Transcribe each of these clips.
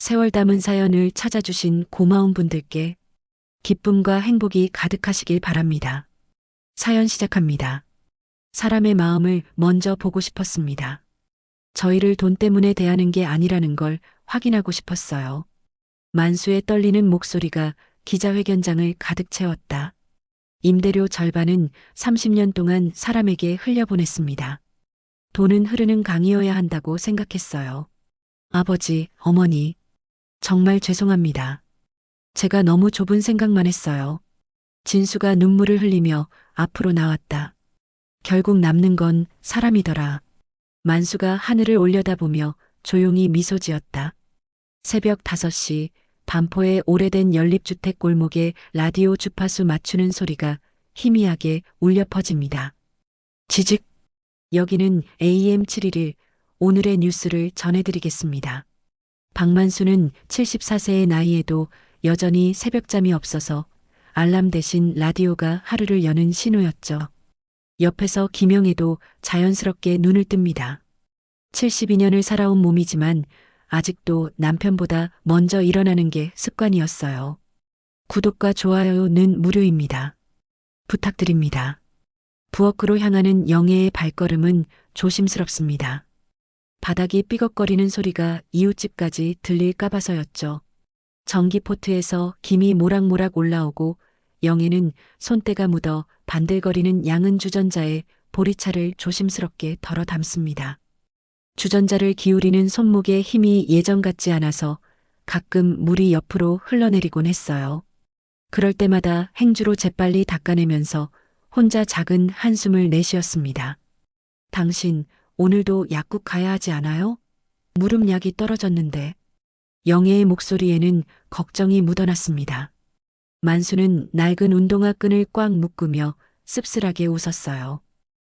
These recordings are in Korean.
세월 담은 사연을 찾아주신 고마운 분들께 기쁨과 행복이 가득하시길 바랍니다. 사연 시작합니다. 사람의 마음을 먼저 보고 싶었습니다. 저희를 돈 때문에 대하는 게 아니라는 걸 확인하고 싶었어요. 만수의 떨리는 목소리가 기자회견장을 가득 채웠다. 임대료 절반은 30년 동안 사람에게 흘려보냈습니다. 돈은 흐르는 강이어야 한다고 생각했어요. 아버지, 어머니, 정말 죄송합니다. 제가 너무 좁은 생각만 했어요. 진수가 눈물을 흘리며 앞으로 나왔다. 결국 남는 건 사람이더라. 만수가 하늘을 올려다보며 조용히 미소 지었다. 새벽 5시 반포의 오래된 연립주택 골목에 라디오 주파수 맞추는 소리가 희미하게 울려 퍼집니다. 지직! 여기는 AM711 오늘의 뉴스를 전해드리겠습니다. 박만수는 74세의 나이에도 여전히 새벽잠이 없어서 알람 대신 라디오가 하루를 여는 신호였죠. 옆에서 김영애도 자연스럽게 눈을 뜹니다. 72년을 살아온 몸이지만 아직도 남편보다 먼저 일어나는 게 습관이었어요. 구독과 좋아요는 무료입니다. 부탁드립니다. 부엌으로 향하는 영애의 발걸음은 조심스럽습니다. 바닥이 삐걱거리는 소리가 이웃집까지 들릴까 봐서였죠. 전기포트에서 김이 모락모락 올라오고 영애는 손때가 묻어 반들거리는 양은 주전자에 보리차를 조심스럽게 덜어 담습니다. 주전자를 기울이는 손목의 힘이 예전 같지 않아서 가끔 물이 옆으로 흘러내리곤 했어요. 그럴 때마다 행주로 재빨리 닦아내면서 혼자 작은 한숨을 내쉬었습니다. 당신 오늘도 약국 가야 하지 않아요? 무릎약이 떨어졌는데. 영애의 목소리에는 걱정이 묻어났습니다. 만수는 낡은 운동화 끈을 꽉 묶으며 씁쓸하게 웃었어요.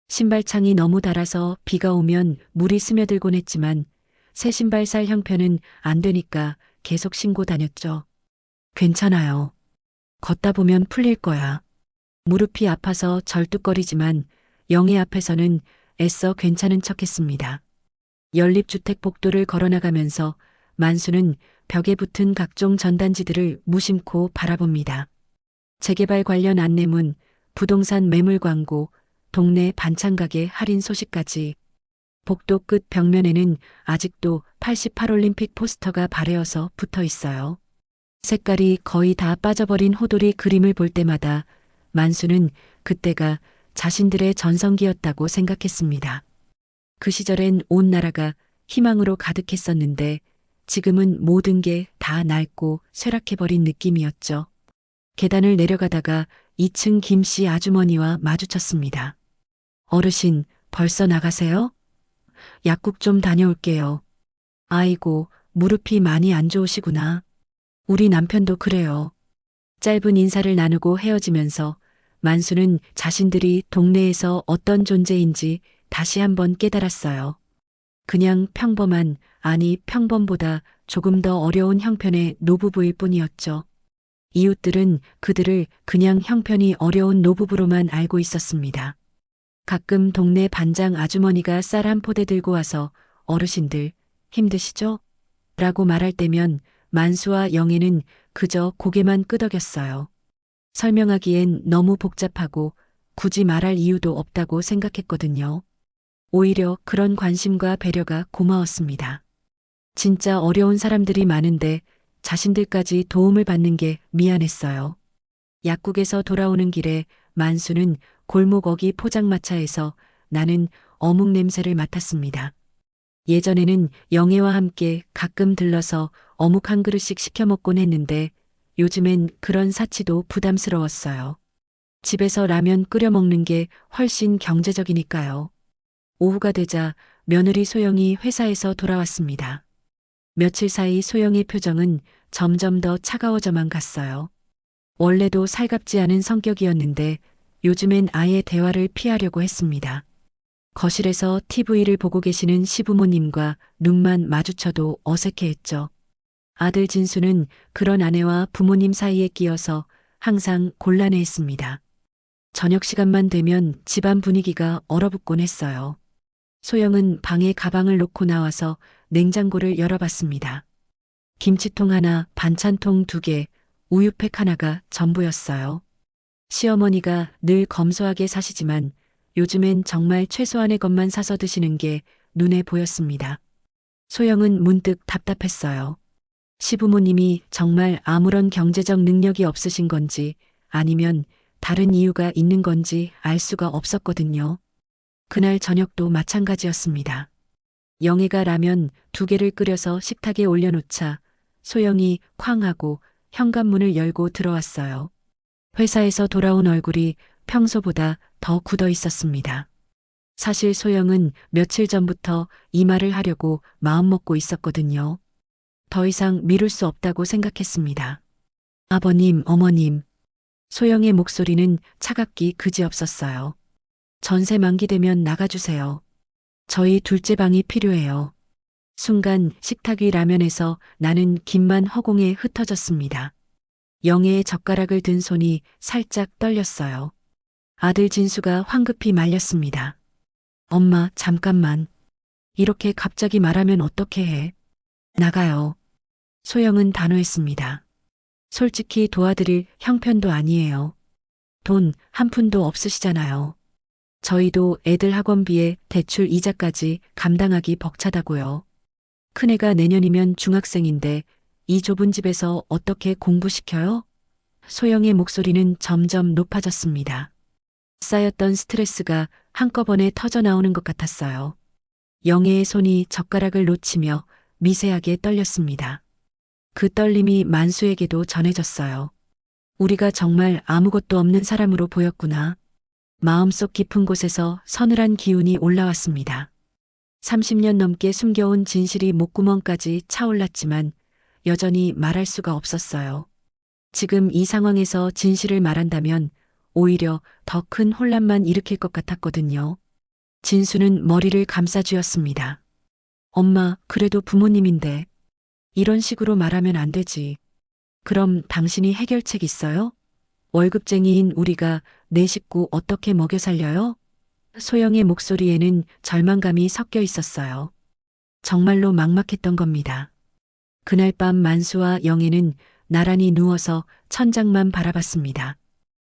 신발창이 너무 닳아서 비가 오면 물이 스며들곤 했지만 새 신발 살 형편은 안 되니까 계속 신고 다녔죠. 괜찮아요. 걷다 보면 풀릴 거야. 무릎이 아파서 절뚝거리지만 영애 앞에서는 애써 괜찮은 척했습니다. 연립주택 복도를 걸어나가면서 만수는 벽에 붙은 각종 전단지들을 무심코 바라봅니다. 재개발 관련 안내문, 부동산 매물 광고, 동네 반찬가게 할인 소식까지. 복도 끝 벽면에는 아직도 88올림픽 포스터가 발에어서 붙어 있어요. 색깔이 거의 다 빠져버린 호돌이 그림을 볼 때마다 만수는 그때가 자신들의 전성기였다고 생각했습니다. 그 시절엔 온 나라가 희망으로 가득했었는데 지금은 모든 게 다 낡고 쇠락해버린 느낌이었죠. 계단을 내려가다가 2층 김씨 아주머니와 마주쳤습니다. 어르신, 벌써 나가세요? 약국 좀 다녀올게요. 아이고, 무릎이 많이 안 좋으시구나. 우리 남편도 그래요. 짧은 인사를 나누고 헤어지면서 만수는 자신들이 동네에서 어떤 존재인지 다시 한번 깨달았어요. 그냥 평범한, 아니 평범보다 조금 더 어려운 형편의 노부부일 뿐이었죠. 이웃들은 그들을 그냥 형편이 어려운 노부부로만 알고 있었습니다. 가끔 동네 반장 아주머니가 쌀 한 포대 들고 와서 어르신들 힘드시죠? 라고 말할 때면 만수와 영애는 그저 고개만 끄덕였어요. 설명하기엔 너무 복잡하고 굳이 말할 이유도 없다고 생각했거든요. 오히려 그런 관심과 배려가 고마웠습니다. 진짜 어려운 사람들이 많은데 자신들까지 도움을 받는 게 미안했어요. 약국에서 돌아오는 길에 만수는 골목 어기 포장마차에서 나는 어묵 냄새를 맡았습니다. 예전에는 영애와 함께 가끔 들러서 어묵 한 그릇씩 시켜 먹곤 했는데 요즘엔 그런 사치도 부담스러웠어요. 집에서 라면 끓여 먹는 게 훨씬 경제적이니까요. 오후가 되자 며느리 소영이 회사에서 돌아왔습니다. 며칠 사이 소영의 표정은 점점 더 차가워져만 갔어요. 원래도 살갑지 않은 성격이었는데 요즘엔 아예 대화를 피하려고 했습니다. 거실에서 TV를 보고 계시는 시부모님과 눈만 마주쳐도 어색해했죠. 아들 진수는 그런 아내와 부모님 사이에 끼어서 항상 곤란해했습니다. 저녁 시간만 되면 집안 분위기가 얼어붙곤 했어요. 소영은 방에 가방을 놓고 나와서 냉장고를 열어봤습니다. 김치통 하나, 반찬통 2개, 우유팩 하나가 전부였어요. 시어머니가 늘 검소하게 사시지만 요즘엔 정말 최소한의 것만 사서 드시는 게 눈에 보였습니다. 소영은 문득 답답했어요. 시부모님이 정말 아무런 경제적 능력이 없으신 건지 아니면 다른 이유가 있는 건지 알 수가 없었거든요. 그날 저녁도 마찬가지였습니다. 영애가 라면 2개를 끓여서 식탁에 올려놓자 소영이 쾅 하고 현관문을 열고 들어왔어요. 회사에서 돌아온 얼굴이 평소보다 더 굳어 있었습니다. 사실 소영은 며칠 전부터 이 말을 하려고 마음먹고 있었거든요. 더 이상 미룰 수 없다고 생각했습니다. 아버님, 어머님. 소영의 목소리는 차갑기 그지없었어요. 전세 만기되면 나가주세요. 저희 둘째 방이 필요해요. 순간 식탁 위 라면에서 나는 김만 허공에 흩어졌습니다. 영애의 젓가락을 든 손이 살짝 떨렸어요. 아들 진수가 황급히 말렸습니다. 엄마, 잠깐만. 이렇게 갑자기 말하면 어떻게 해? 나가요. 소영은 단호했습니다. 솔직히 도와드릴 형편도 아니에요. 돈 한 푼도 없으시잖아요. 저희도 애들 학원비에 대출 이자까지 감당하기 벅차다고요. 큰애가 내년이면 중학생인데 이 좁은 집에서 어떻게 공부시켜요? 소영의 목소리는 점점 높아졌습니다. 쌓였던 스트레스가 한꺼번에 터져 나오는 것 같았어요. 영애의 손이 젓가락을 놓치며 미세하게 떨렸습니다. 그 떨림이 만수에게도 전해졌어요. 우리가 정말 아무것도 없는 사람으로 보였구나. 마음속 깊은 곳에서 서늘한 기운이 올라왔습니다. 30년 넘게 숨겨온 진실이 목구멍까지 차올랐지만 여전히 말할 수가 없었어요. 지금 이 상황에서 진실을 말한다면 오히려 더 큰 혼란만 일으킬 것 같았거든요. 진수는 머리를 감싸쥐었습니다. 엄마, 그래도 부모님인데 이런 식으로 말하면 안 되지. 그럼 당신이 해결책 있어요? 월급쟁이인 우리가 내 식구 어떻게 먹여 살려요? 소영의 목소리에는 절망감이 섞여 있었어요. 정말로 막막했던 겁니다. 그날 밤 만수와 영애는 나란히 누워서 천장만 바라봤습니다.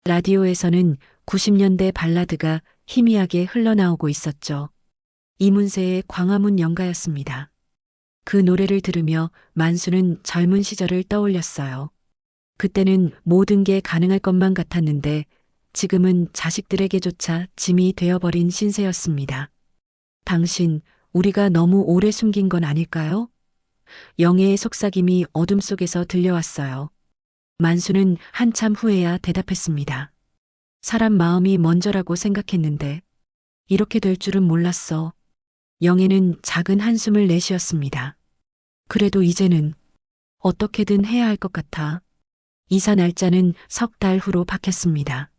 라디오에서는 90년대 발라드가 희미하게 흘러나오고 있었죠. 이문세의 광화문 연가였습니다. 그 노래를 들으며 만수는 젊은 시절을 떠올렸어요. 그때는 모든 게 가능할 것만 같았는데 지금은 자식들에게조차 짐이 되어버린 신세였습니다. 당신, 우리가 너무 오래 숨긴 건 아닐까요? 영애의 속삭임이 어둠 속에서 들려왔어요. 만수는 한참 후에야 대답했습니다. 사람 마음이 먼저라고 생각했는데 이렇게 될 줄은 몰랐어. 영애는 작은 한숨을 내쉬었습니다. 그래도 이제는 어떻게든 해야 할 것 같아. 이사 날짜는 3달 후로 박혔습니다.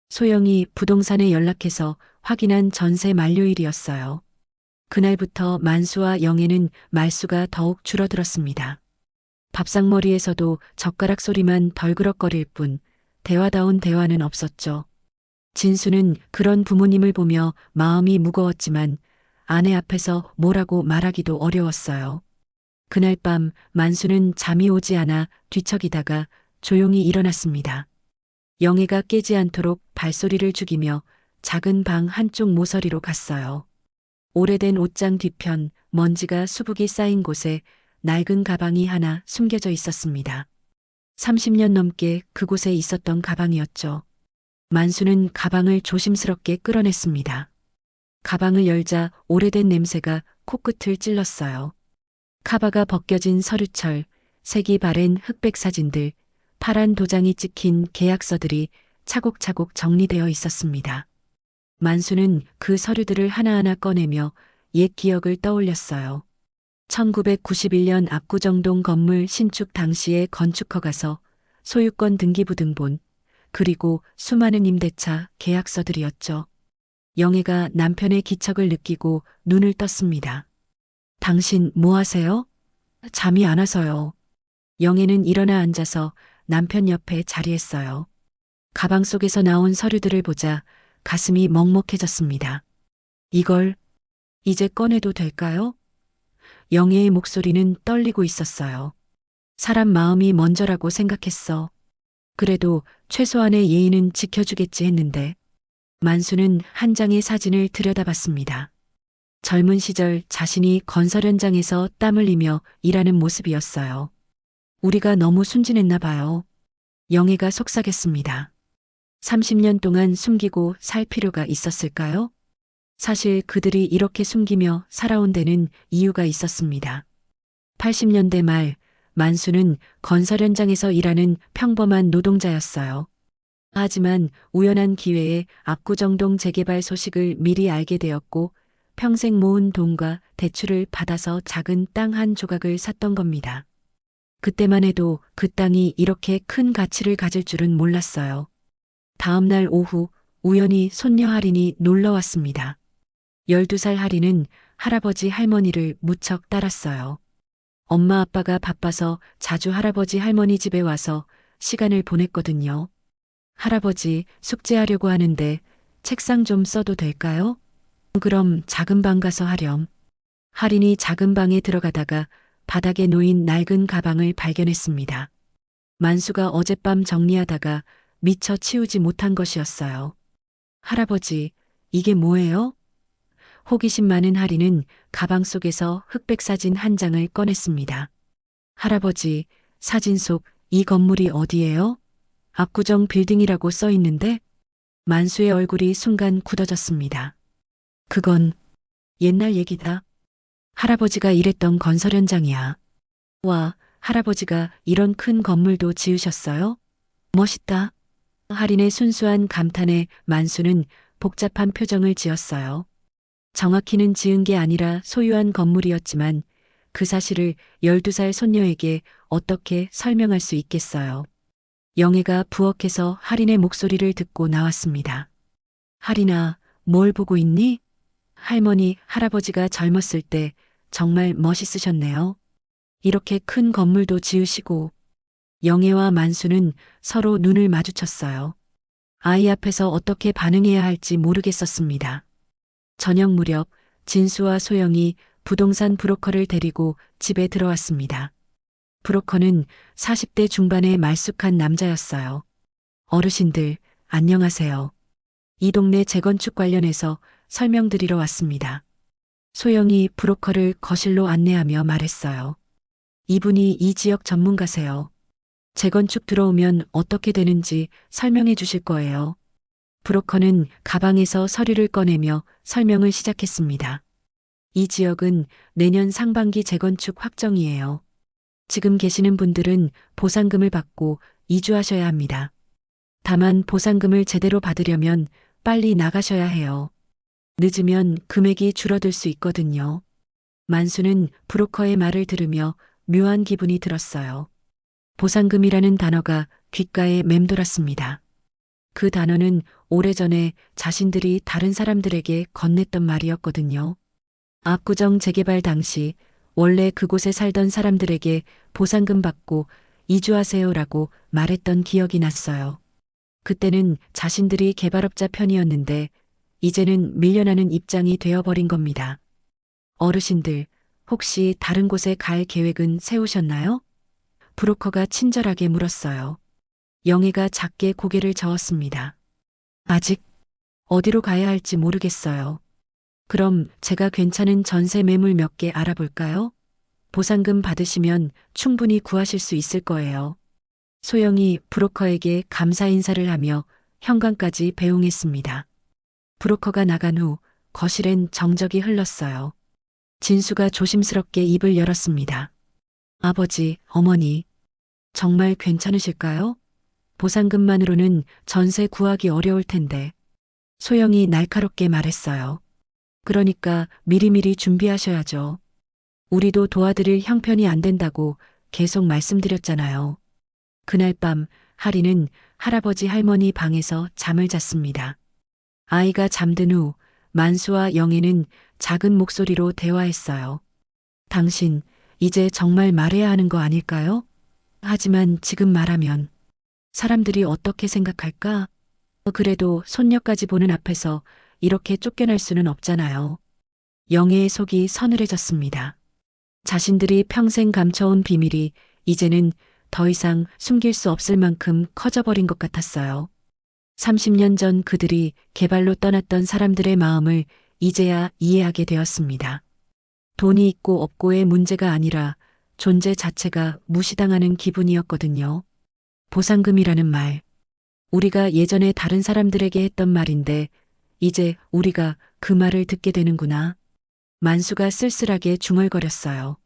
소영이 부동산에 연락해서 확인한 전세 만료일이었어요. 그날부터 만수와 영애는 말수가 더욱 줄어들었습니다. 밥상머리에서도 젓가락 소리만 덜그럭거릴 뿐 대화다운 대화는 없었죠. 진수는 그런 부모님을 보며 마음이 무거웠지만 아내 앞에서 뭐라고 말하기도 어려웠어요. 그날 밤 만수는 잠이 오지 않아 뒤척이다가 조용히 일어났습니다. 영애가 깨지 않도록 발소리를 죽이며 작은 방 한쪽 모서리로 갔어요. 오래된 옷장 뒤편 먼지가 수북이 쌓인 곳에 낡은 가방이 하나 숨겨져 있었습니다. 30년 넘게 그곳에 있었던 가방이었죠. 만수는 가방을 조심스럽게 끌어냈습니다. 가방을 열자 오래된 냄새가 코끝을 찔렀어요. 카바가 벗겨진 서류철, 색이 바랜 흑백 사진들, 파란 도장이 찍힌 계약서들이 차곡차곡 정리되어 있었습니다. 만수는 그 서류들을 하나하나 꺼내며 옛 기억을 떠올렸어요. 1991년 압구정동 건물 신축 당시의 건축허가서, 소유권 등기부 등본, 그리고 수많은 임대차 계약서들이었죠. 영애가 남편의 기척을 느끼고 눈을 떴습니다. 당신 뭐 하세요? 잠이 안 와서요. 영애는 일어나 앉아서 남편 옆에 자리했어요. 가방 속에서 나온 서류들을 보자 가슴이 먹먹해졌습니다. 이걸 이제 꺼내도 될까요? 영애의 목소리는 떨리고 있었어요. 사람 마음이 먼저라고 생각했어. 그래도 최소한의 예의는 지켜주겠지 했는데 만수는 한 장의 사진을 들여다봤습니다. 젊은 시절 자신이 건설 현장에서 땀 흘리며 일하는 모습이었어요. 우리가 너무 순진했나 봐요. 영애가 속삭였습니다. 30년 동안 숨기고 살 필요가 있었을까요? 사실 그들이 이렇게 숨기며 살아온 데는 이유가 있었습니다. 80년대 말 만수는 건설 현장에서 일하는 평범한 노동자였어요. 하지만 우연한 기회에 압구정동 재개발 소식을 미리 알게 되었고 평생 모은 돈과 대출을 받아서 작은 땅 한 조각을 샀던 겁니다. 그때만 해도 그 땅이 이렇게 큰 가치를 가질 줄은 몰랐어요. 다음 날 오후 우연히 손녀 할인이 놀러 왔습니다. 12살 할인은 할아버지 할머니를 무척 따랐어요. 엄마 아빠가 바빠서 자주 할아버지 할머니 집에 와서 시간을 보냈거든요. 할아버지 숙제하려고 하는데 책상 좀 써도 될까요? 그럼 작은 방 가서 하렴. 할인이 작은 방에 들어가다가 바닥에 놓인 낡은 가방을 발견했습니다. 만수가 어젯밤 정리하다가 미처 치우지 못한 것이었어요. 할아버지, 이게 뭐예요? 호기심 많은 할인은 가방 속에서 흑백 사진 한 장을 꺼냈습니다. 할아버지, 사진 속 이 건물이 어디예요? 압구정 빌딩이라고 써 있는데 만수의 얼굴이 순간 굳어졌습니다. 그건 옛날 얘기다. 할아버지가 일했던 건설 현장이야. 와, 할아버지가 이런 큰 건물도 지으셨어요? 멋있다. 할인의 순수한 감탄에 만수는 복잡한 표정을 지었어요. 정확히는 지은 게 아니라 소유한 건물이었지만 그 사실을 12살 손녀에게 어떻게 설명할 수 있겠어요. 영애가 부엌에서 할인의 목소리를 듣고 나왔습니다. 할인아, 뭘 보고 있니? 할머니, 할아버지가 젊었을 때 정말 멋있으셨네요. 이렇게 큰 건물도 지으시고. 영애와 만수는 서로 눈을 마주쳤어요. 아이 앞에서 어떻게 반응해야 할지 모르겠었습니다. 저녁 무렵 진수와 소영이 부동산 브로커를 데리고 집에 들어왔습니다. 브로커는 40대 중반의 말쑥한 남자였어요. 어르신들, 안녕하세요. 이 동네 재건축 관련해서 설명드리러 왔습니다. 소영이 브로커를 거실로 안내하며 말했어요. 이분이 이 지역 전문가세요. 재건축 들어오면 어떻게 되는지 설명해 주실 거예요. 브로커는 가방에서 서류를 꺼내며 설명을 시작했습니다. 이 지역은 내년 상반기 재건축 확정이에요. 지금 계시는 분들은 보상금을 받고 이주하셔야 합니다. 다만 보상금을 제대로 받으려면 빨리 나가셔야 해요. 늦으면 금액이 줄어들 수 있거든요. 만수는 브로커의 말을 들으며 묘한 기분이 들었어요. 보상금이라는 단어가 귓가에 맴돌았습니다. 그 단어는 오래전에 자신들이 다른 사람들에게 건넸던 말이었거든요. 압구정 재개발 당시 원래 그곳에 살던 사람들에게 보상금 받고 이주하세요라고 말했던 기억이 났어요. 그때는 자신들이 개발업자 편이었는데 이제는 밀려나는 입장이 되어버린 겁니다. 어르신들, 혹시 다른 곳에 갈 계획은 세우셨나요? 브로커가 친절하게 물었어요. 영애가 작게 고개를 저었습니다. 아직 어디로 가야 할지 모르겠어요. 그럼 제가 괜찮은 전세 매물 몇 개 알아볼까요? 보상금 받으시면 충분히 구하실 수 있을 거예요. 소영이 브로커에게 감사 인사를 하며 현관까지 배웅했습니다. 브로커가 나간 후 거실엔 정적이 흘렀어요. 진수가 조심스럽게 입을 열었습니다. 아버지, 어머니, 정말 괜찮으실까요? 보상금만으로는 전세 구하기 어려울 텐데. 소영이 날카롭게 말했어요. 그러니까 미리미리 준비하셔야죠. 우리도 도와드릴 형편이 안 된다고 계속 말씀드렸잖아요. 그날 밤 할인은 할아버지 할머니 방에서 잠을 잤습니다. 아이가 잠든 후 만수와 영애는 작은 목소리로 대화했어요. 당신, 이제 정말 말해야 하는 거 아닐까요? 하지만 지금 말하면 사람들이 어떻게 생각할까? 그래도 손녀까지 보는 앞에서 이렇게 쫓겨날 수는 없잖아요. 영애의 속이 서늘해졌습니다. 자신들이 평생 감춰온 비밀이 이제는 더 이상 숨길 수 없을 만큼 커져버린 것 같았어요. 30년 전 그들이 개발로 떠났던 사람들의 마음을 이제야 이해하게 되었습니다. 돈이 있고 없고의 문제가 아니라 존재 자체가 무시당하는 기분이었거든요. 보상금이라는 말. 우리가 예전에 다른 사람들에게 했던 말인데 이제 우리가 그 말을 듣게 되는구나. 만수가 쓸쓸하게 중얼거렸어요.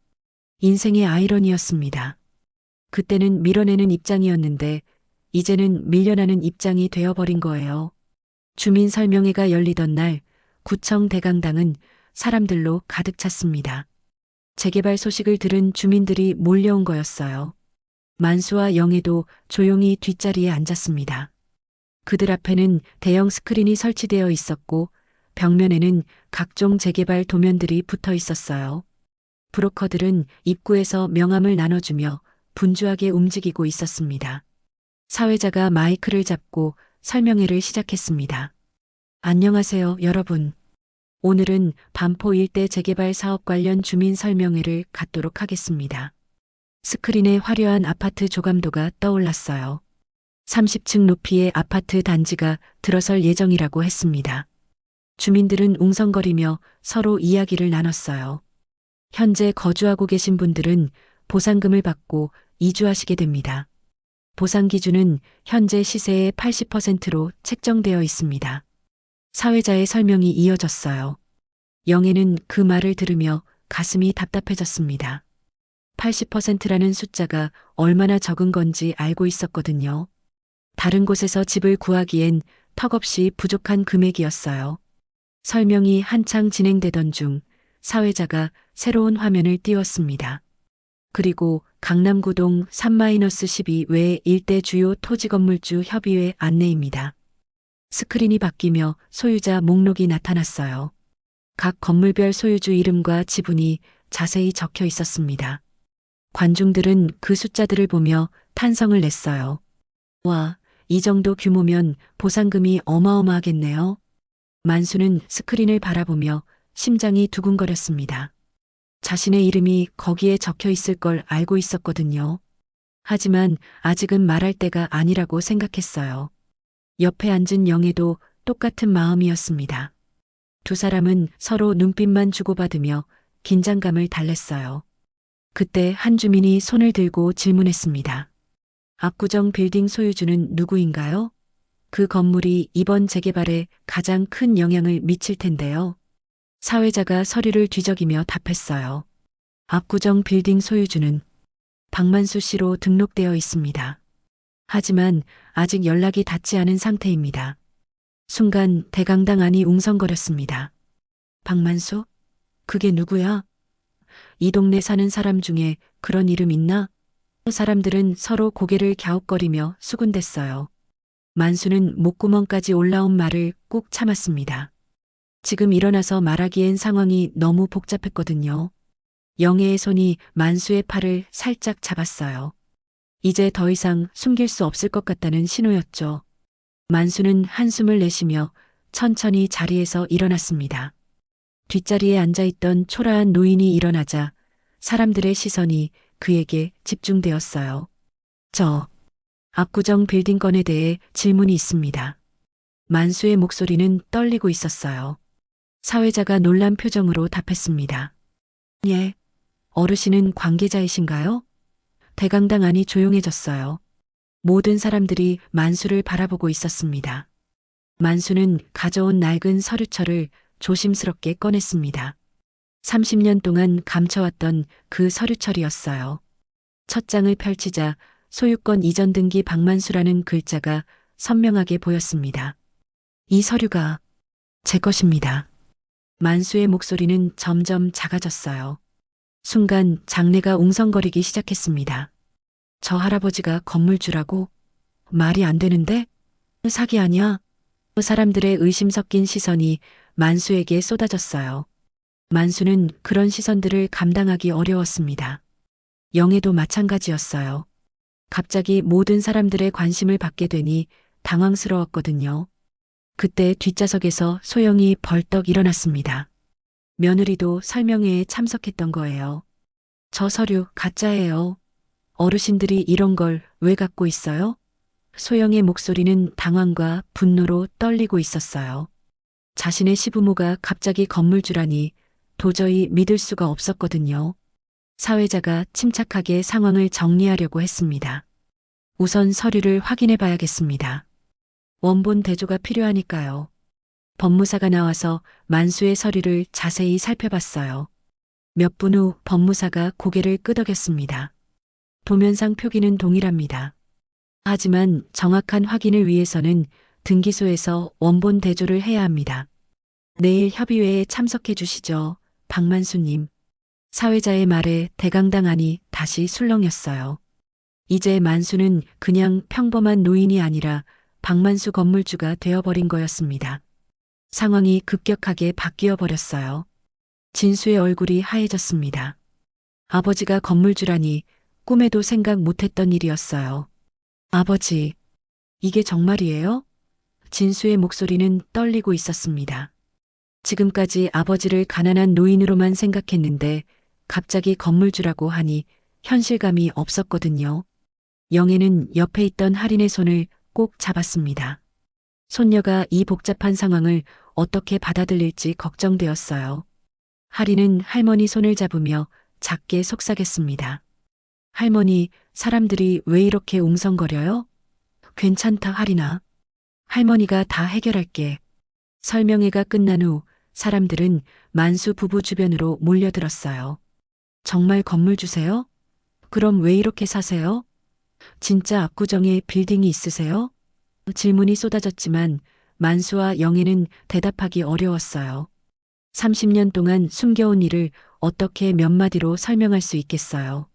인생의 아이러니였습니다. 그때는 밀어내는 입장이었는데 이제는 밀려나는 입장이 되어버린 거예요. 주민설명회가 열리던 날 구청 대강당은 사람들로 가득 찼습니다. 재개발 소식을 들은 주민들이 몰려온 거였어요. 만수와 영애도 조용히 뒷자리에 앉았습니다. 그들 앞에는 대형 스크린이 설치되어 있었고 벽면에는 각종 재개발 도면들이 붙어 있었어요. 브로커들은 입구에서 명함을 나눠주며 분주하게 움직이고 있었습니다. 사회자가 마이크를 잡고 설명회를 시작했습니다. 안녕하세요, 여러분. 오늘은 반포 일대 재개발 사업 관련 주민 설명회를 갖도록 하겠습니다. 스크린에 화려한 아파트 조감도가 떠올랐어요. 30층 높이의 아파트 단지가 들어설 예정이라고 했습니다. 주민들은 웅성거리며 서로 이야기를 나눴어요. 현재 거주하고 계신 분들은 보상금을 받고 이주하시게 됩니다. 보상 기준은 현재 시세의 80%로 책정되어 있습니다. 사회자의 설명이 이어졌어요. 영애는 그 말을 들으며 가슴이 답답해졌습니다. 80%라는 숫자가 얼마나 적은 건지 알고 있었거든요. 다른 곳에서 집을 구하기엔 턱없이 부족한 금액이었어요. 설명이 한창 진행되던 중 사회자가 새로운 화면을 띄웠습니다. 그리고 강남구동 3-12 외 일대 주요 토지건물주 협의회 안내입니다. 스크린이 바뀌며 소유자 목록이 나타났어요. 각 건물별 소유주 이름과 지분이 자세히 적혀 있었습니다. 관중들은 그 숫자들을 보며 탄성을 냈어요. 와, 이 정도 규모면 보상금이 어마어마하겠네요. 만수는 스크린을 바라보며 심장이 두근거렸습니다. 자신의 이름이 거기에 적혀 있을 걸 알고 있었거든요. 하지만 아직은 말할 때가 아니라고 생각했어요. 옆에 앉은 영애도 똑같은 마음이었습니다. 두 사람은 서로 눈빛만 주고받으며 긴장감을 달랬어요. 그때 한 주민이 손을 들고 질문했습니다. 압구정 빌딩 소유주는 누구인가요? 그 건물이 이번 재개발에 가장 큰 영향을 미칠 텐데요. 사회자가 서류를 뒤적이며 답했어요. 압구정 빌딩 소유주는 박만수 씨로 등록되어 있습니다. 하지만 아직 연락이 닿지 않은 상태입니다. 순간 대강당 안이 웅성거렸습니다. 박만수? 그게 누구야? 이 동네 사는 사람 중에 그런 이름 있나? 사람들은 서로 고개를 갸웃거리며 수군댔어요. 만수는 목구멍까지 올라온 말을 꾹 참았습니다. 지금 일어나서 말하기엔 상황이 너무 복잡했거든요. 영애의 손이 만수의 팔을 살짝 잡았어요. 이제 더 이상 숨길 수 없을 것 같다는 신호였죠. 만수는 한숨을 내쉬며 천천히 자리에서 일어났습니다. 뒷자리에 앉아있던 초라한 노인이 일어나자 사람들의 시선이 그에게 집중되었어요. 저 압구정 빌딩 건에 대해 질문이 있습니다. 만수의 목소리는 떨리고 있었어요. 사회자가 놀란 표정으로 답했습니다. 예. 어르신은 관계자이신가요? 대강당 안이 조용해졌어요. 모든 사람들이 만수를 바라보고 있었습니다. 만수는 가져온 낡은 서류철을 조심스럽게 꺼냈습니다. 30년 동안 감춰왔던 그 서류철이었어요. 첫 장을 펼치자 소유권 이전 등기 박만수라는 글자가 선명하게 보였습니다. 이 서류가 제 것입니다. 만수의 목소리는 점점 작아졌어요. 순간 장내가 웅성거리기 시작했습니다. 저 할아버지가 건물주라고? 말이 안 되는데? 사기 아니야? 사람들의 의심 섞인 시선이 만수에게 쏟아졌어요. 만수는 그런 시선들을 감당하기 어려웠습니다. 영애도 마찬가지였어요. 갑자기 모든 사람들의 관심을 받게 되니 당황스러웠거든요. 그때 뒷좌석에서 소영이 벌떡 일어났습니다. 며느리도 설명회에 참석했던 거예요. 저 서류 가짜예요. 어르신들이 이런 걸 왜 갖고 있어요? 소영의 목소리는 당황과 분노로 떨리고 있었어요. 자신의 시부모가 갑자기 건물주라니 도저히 믿을 수가 없었거든요. 사회자가 침착하게 상황을 정리하려고 했습니다. 우선 서류를 확인해 봐야겠습니다. 원본 대조가 필요하니까요. 법무사가 나와서 만수의 서류를 자세히 살펴봤어요. 몇 분 후 법무사가 고개를 끄덕였습니다. 도면상 표기는 동일합니다. 하지만 정확한 확인을 위해서는 등기소에서 원본 대조를 해야 합니다. 내일 협의회에 참석해 주시죠, 박만수님. 사회자의 말에 대강당하니 다시 술렁였어요. 이제 만수는 그냥 평범한 노인이 아니라 박만수 건물주가 되어버린 거였습니다. 상황이 급격하게 바뀌어 버렸어요. 진수의 얼굴이 하얘졌습니다. 아버지가 건물주라니 꿈에도 생각 못했던 일이었어요. 아버지, 이게 정말이에요? 진수의 목소리는 떨리고 있었습니다. 지금까지 아버지를 가난한 노인으로만 생각했는데 갑자기 건물주라고 하니 현실감이 없었거든요. 영애는 옆에 있던 할인의 손을 꼭 잡았습니다. 손녀가 이 복잡한 상황을 어떻게 받아들일지 걱정되었어요. 할인은 할머니 손을 잡으며 작게 속삭였습니다. 할머니, 사람들이 왜 이렇게 웅성거려요? 괜찮다, 할인아. 할머니가 다 해결할게. 설명회가 끝난 후 사람들은 만수 부부 주변으로 몰려들었어요. 정말 건물 주세요? 그럼 왜 이렇게 사세요? 진짜 압구정에 빌딩이 있으세요? 질문이 쏟아졌지만 만수와 영애는 대답하기 어려웠어요. 30년 동안 숨겨온 일을 어떻게 몇 마디로 설명할 수 있겠어요.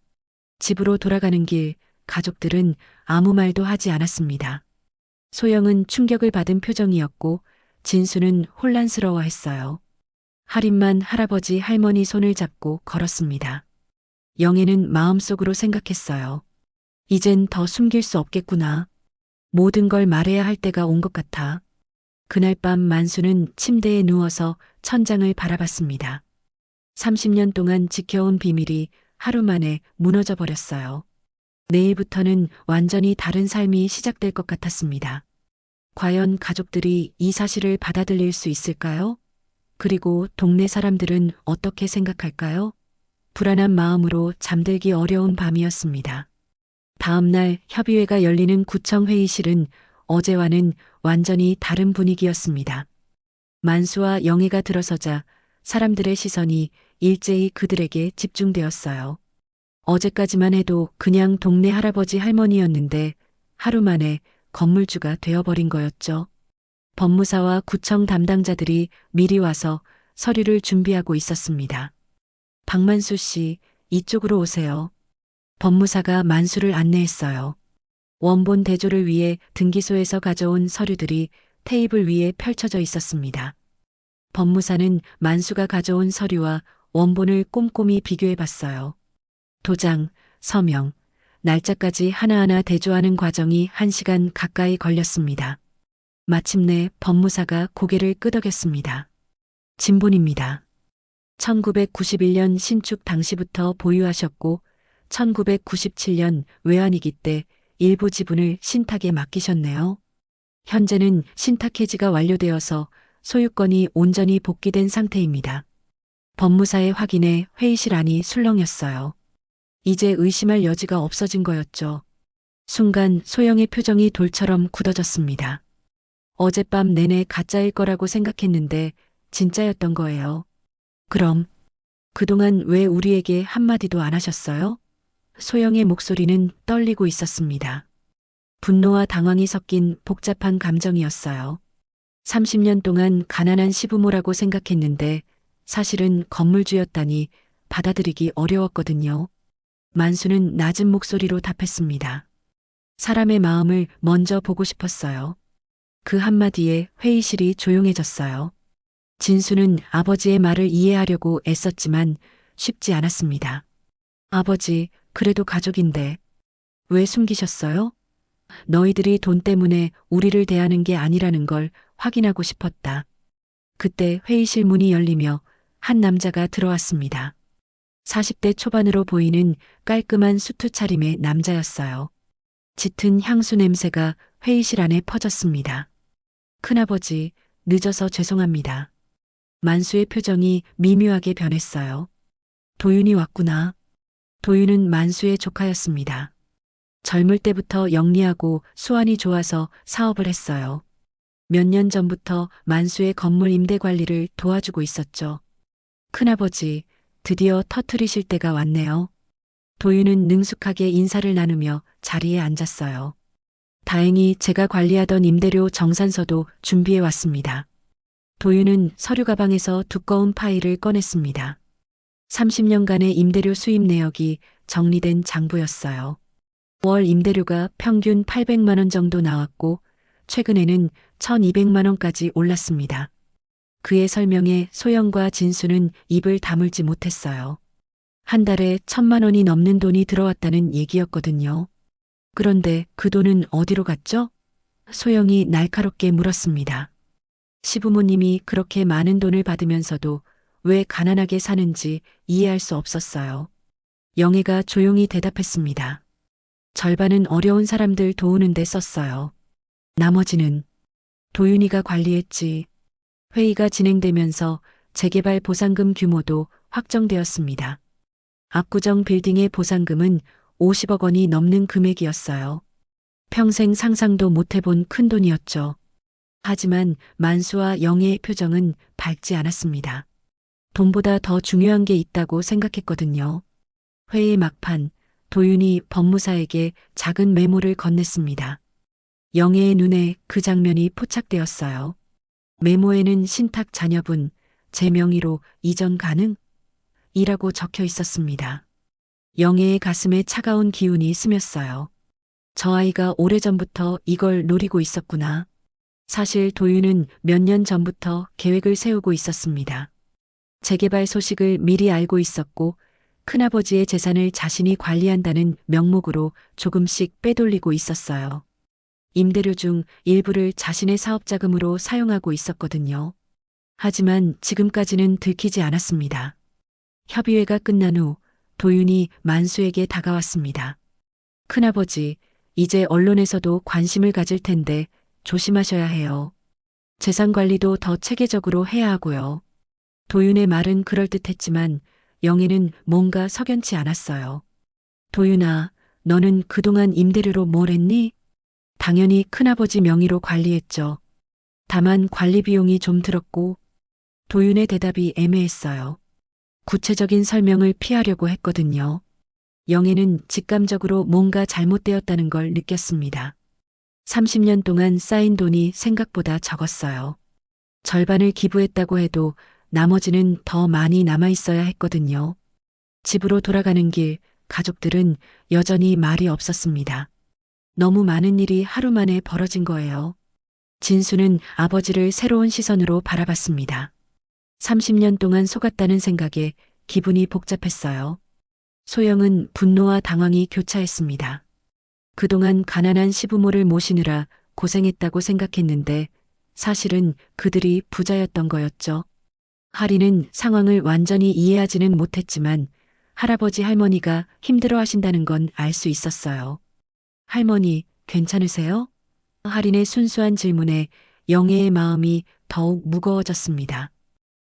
집으로 돌아가는 길, 가족들은 아무 말도 하지 않았습니다. 소영은 충격을 받은 표정이었고 진수는 혼란스러워했어요. 할인만 할아버지 할머니 손을 잡고 걸었습니다. 영애는 마음속으로 생각했어요. 이젠 더 숨길 수 없겠구나. 모든 걸 말해야 할 때가 온 것 같아. 그날 밤 만수는 침대에 누워서 천장을 바라봤습니다. 30년 동안 지켜온 비밀이 하루 만에 무너져 버렸어요. 내일부터는 완전히 다른 삶이 시작될 것 같았습니다. 과연 가족들이 이 사실을 받아들일 수 있을까요? 그리고 동네 사람들은 어떻게 생각할까요? 불안한 마음으로 잠들기 어려운 밤이었습니다. 다음 날 협의회가 열리는 구청 회의실은 어제와는 완전히 다른 분위기였습니다. 만수와 영애가 들어서자 사람들의 시선이 일제히 그들에게 집중되었어요. 어제까지만 해도 그냥 동네 할아버지 할머니였는데 하루 만에 건물주가 되어버린 거였죠. 법무사와 구청 담당자들이 미리 와서 서류를 준비하고 있었습니다. 박만수 씨, 이쪽으로 오세요. 법무사가 만수를 안내했어요. 원본 대조를 위해 등기소에서 가져온 서류들이 테이블 위에 펼쳐져 있었습니다. 법무사는 만수가 가져온 서류와 원본을 꼼꼼히 비교해 봤어요. 도장, 서명, 날짜까지 하나하나 대조하는 과정이 1시간 가까이 걸렸습니다. 마침내 법무사가 고개를 끄덕였습니다. 진본입니다. 1991년 신축 당시부터 보유하셨고 1997년 외환위기 때 일부 지분을 신탁에 맡기셨네요. 현재는 신탁 해지가 완료되어서 소유권이 온전히 복귀된 상태입니다. 법무사의 확인에 회의실 안이 술렁였어요. 이제 의심할 여지가 없어진 거였죠. 순간 소영의 표정이 돌처럼 굳어졌습니다. 어젯밤 내내 가짜일 거라고 생각했는데 진짜였던 거예요. 그럼 그동안 왜 우리에게 한마디도 안 하셨어요? 소영의 목소리는 떨리고 있었습니다. 분노와 당황이 섞인 복잡한 감정이었어요. 30년 동안 가난한 시부모라고 생각했는데 사실은 건물주였다니 받아들이기 어려웠거든요. 만수는 낮은 목소리로 답했습니다. 사람의 마음을 먼저 보고 싶었어요. 그 한마디에 회의실이 조용해졌어요. 진수는 아버지의 말을 이해하려고 애썼지만 쉽지 않았습니다. 아버지, 그래도 가족인데 왜 숨기셨어요? 너희들이 돈 때문에 우리를 대하는 게 아니라는 걸 확인하고 싶었다. 그때 회의실 문이 열리며 한 남자가 들어왔습니다. 40대 초반으로 보이는 깔끔한 수트 차림의 남자였어요. 짙은 향수 냄새가 회의실 안에 퍼졌습니다. 큰아버지, 늦어서 죄송합니다. 만수의 표정이 미묘하게 변했어요. 도윤이 왔구나. 도윤은 만수의 조카였습니다. 젊을 때부터 영리하고 수완이 좋아서 사업을 했어요. 몇 년 전부터 만수의 건물 임대 관리를 도와주고 있었죠. 큰아버지, 드디어 터트리실 때가 왔네요. 도윤은 능숙하게 인사를 나누며 자리에 앉았어요. 다행히 제가 관리하던 임대료 정산서도 준비해 왔습니다. 도윤은 서류 가방에서 두꺼운 파일을 꺼냈습니다. 30년간의 임대료 수입 내역이 정리된 장부였어요. 월 임대료가 평균 800만 원 정도 나왔고 최근에는 1200만 원까지 올랐습니다. 그의 설명에 소영과 진수는 입을 다물지 못했어요. 한 달에 1000만 원이 넘는 돈이 들어왔다는 얘기였거든요. 그런데 그 돈은 어디로 갔죠? 소영이 날카롭게 물었습니다. 시부모님이 그렇게 많은 돈을 받으면서도 왜 가난하게 사는지 이해할 수 없었어요. 영애가 조용히 대답했습니다. 절반은 어려운 사람들 도우는 데 썼어요. 나머지는 도윤이가 관리했지. 회의가 진행되면서 재개발 보상금 규모도 확정되었습니다. 압구정 빌딩의 보상금은 50억 원이 넘는 금액이었어요. 평생 상상도 못 해본 큰 돈이었죠. 하지만 만수와 영애의 표정은 밝지 않았습니다. 돈보다 더 중요한 게 있다고 생각했거든요. 회의 막판, 도윤이 법무사에게 작은 메모를 건넸습니다. 영애의 눈에 그 장면이 포착되었어요. 메모에는 신탁 자녀분, 제 명의로 이전 가능? 이라고 적혀 있었습니다. 영애의 가슴에 차가운 기운이 스쳤어요. 저 아이가 오래전부터 이걸 노리고 있었구나. 사실 도윤은 몇 년 전부터 계획을 세우고 있었습니다. 재개발 소식을 미리 알고 있었고 큰아버지의 재산을 자신이 관리한다는 명목으로 조금씩 빼돌리고 있었어요. 임대료 중 일부를 자신의 사업 자금으로 사용하고 있었거든요. 하지만 지금까지는 들키지 않았습니다. 협의회가 끝난 후 도윤이 만수에게 다가왔습니다. 큰아버지, 이제 언론에서도 관심을 가질 텐데 조심하셔야 해요. 재산 관리도 더 체계적으로 해야 하고요. 도윤의 말은 그럴듯했지만 영애는 뭔가 석연치 않았어요. 도윤아, 너는 그동안 임대료로 뭘 했니? 당연히 큰아버지 명의로 관리했죠. 다만 관리 비용이 좀 들었고 도윤의 대답이 애매했어요. 구체적인 설명을 피하려고 했거든요. 영애는 직감적으로 뭔가 잘못되었다는 걸 느꼈습니다. 30년 동안 쌓인 돈이 생각보다 적었어요. 절반을 기부했다고 해도 나머지는 더 많이 남아 있어야 했거든요. 집으로 돌아가는 길, 가족들은 여전히 말이 없었습니다. 너무 많은 일이 하루 만에 벌어진 거예요. 진수는 아버지를 새로운 시선으로 바라봤습니다. 30년 동안 속았다는 생각에 기분이 복잡했어요. 소영은 분노와 당황이 교차했습니다. 그동안 가난한 시부모를 모시느라 고생했다고 생각했는데 사실은 그들이 부자였던 거였죠. 하리는 상황을 완전히 이해하지는 못했지만 할아버지 할머니가 힘들어 하신다는 건 알 수 있었어요. 할머니, 괜찮으세요? 하린의 순수한 질문에 영애의 마음이 더욱 무거워졌습니다.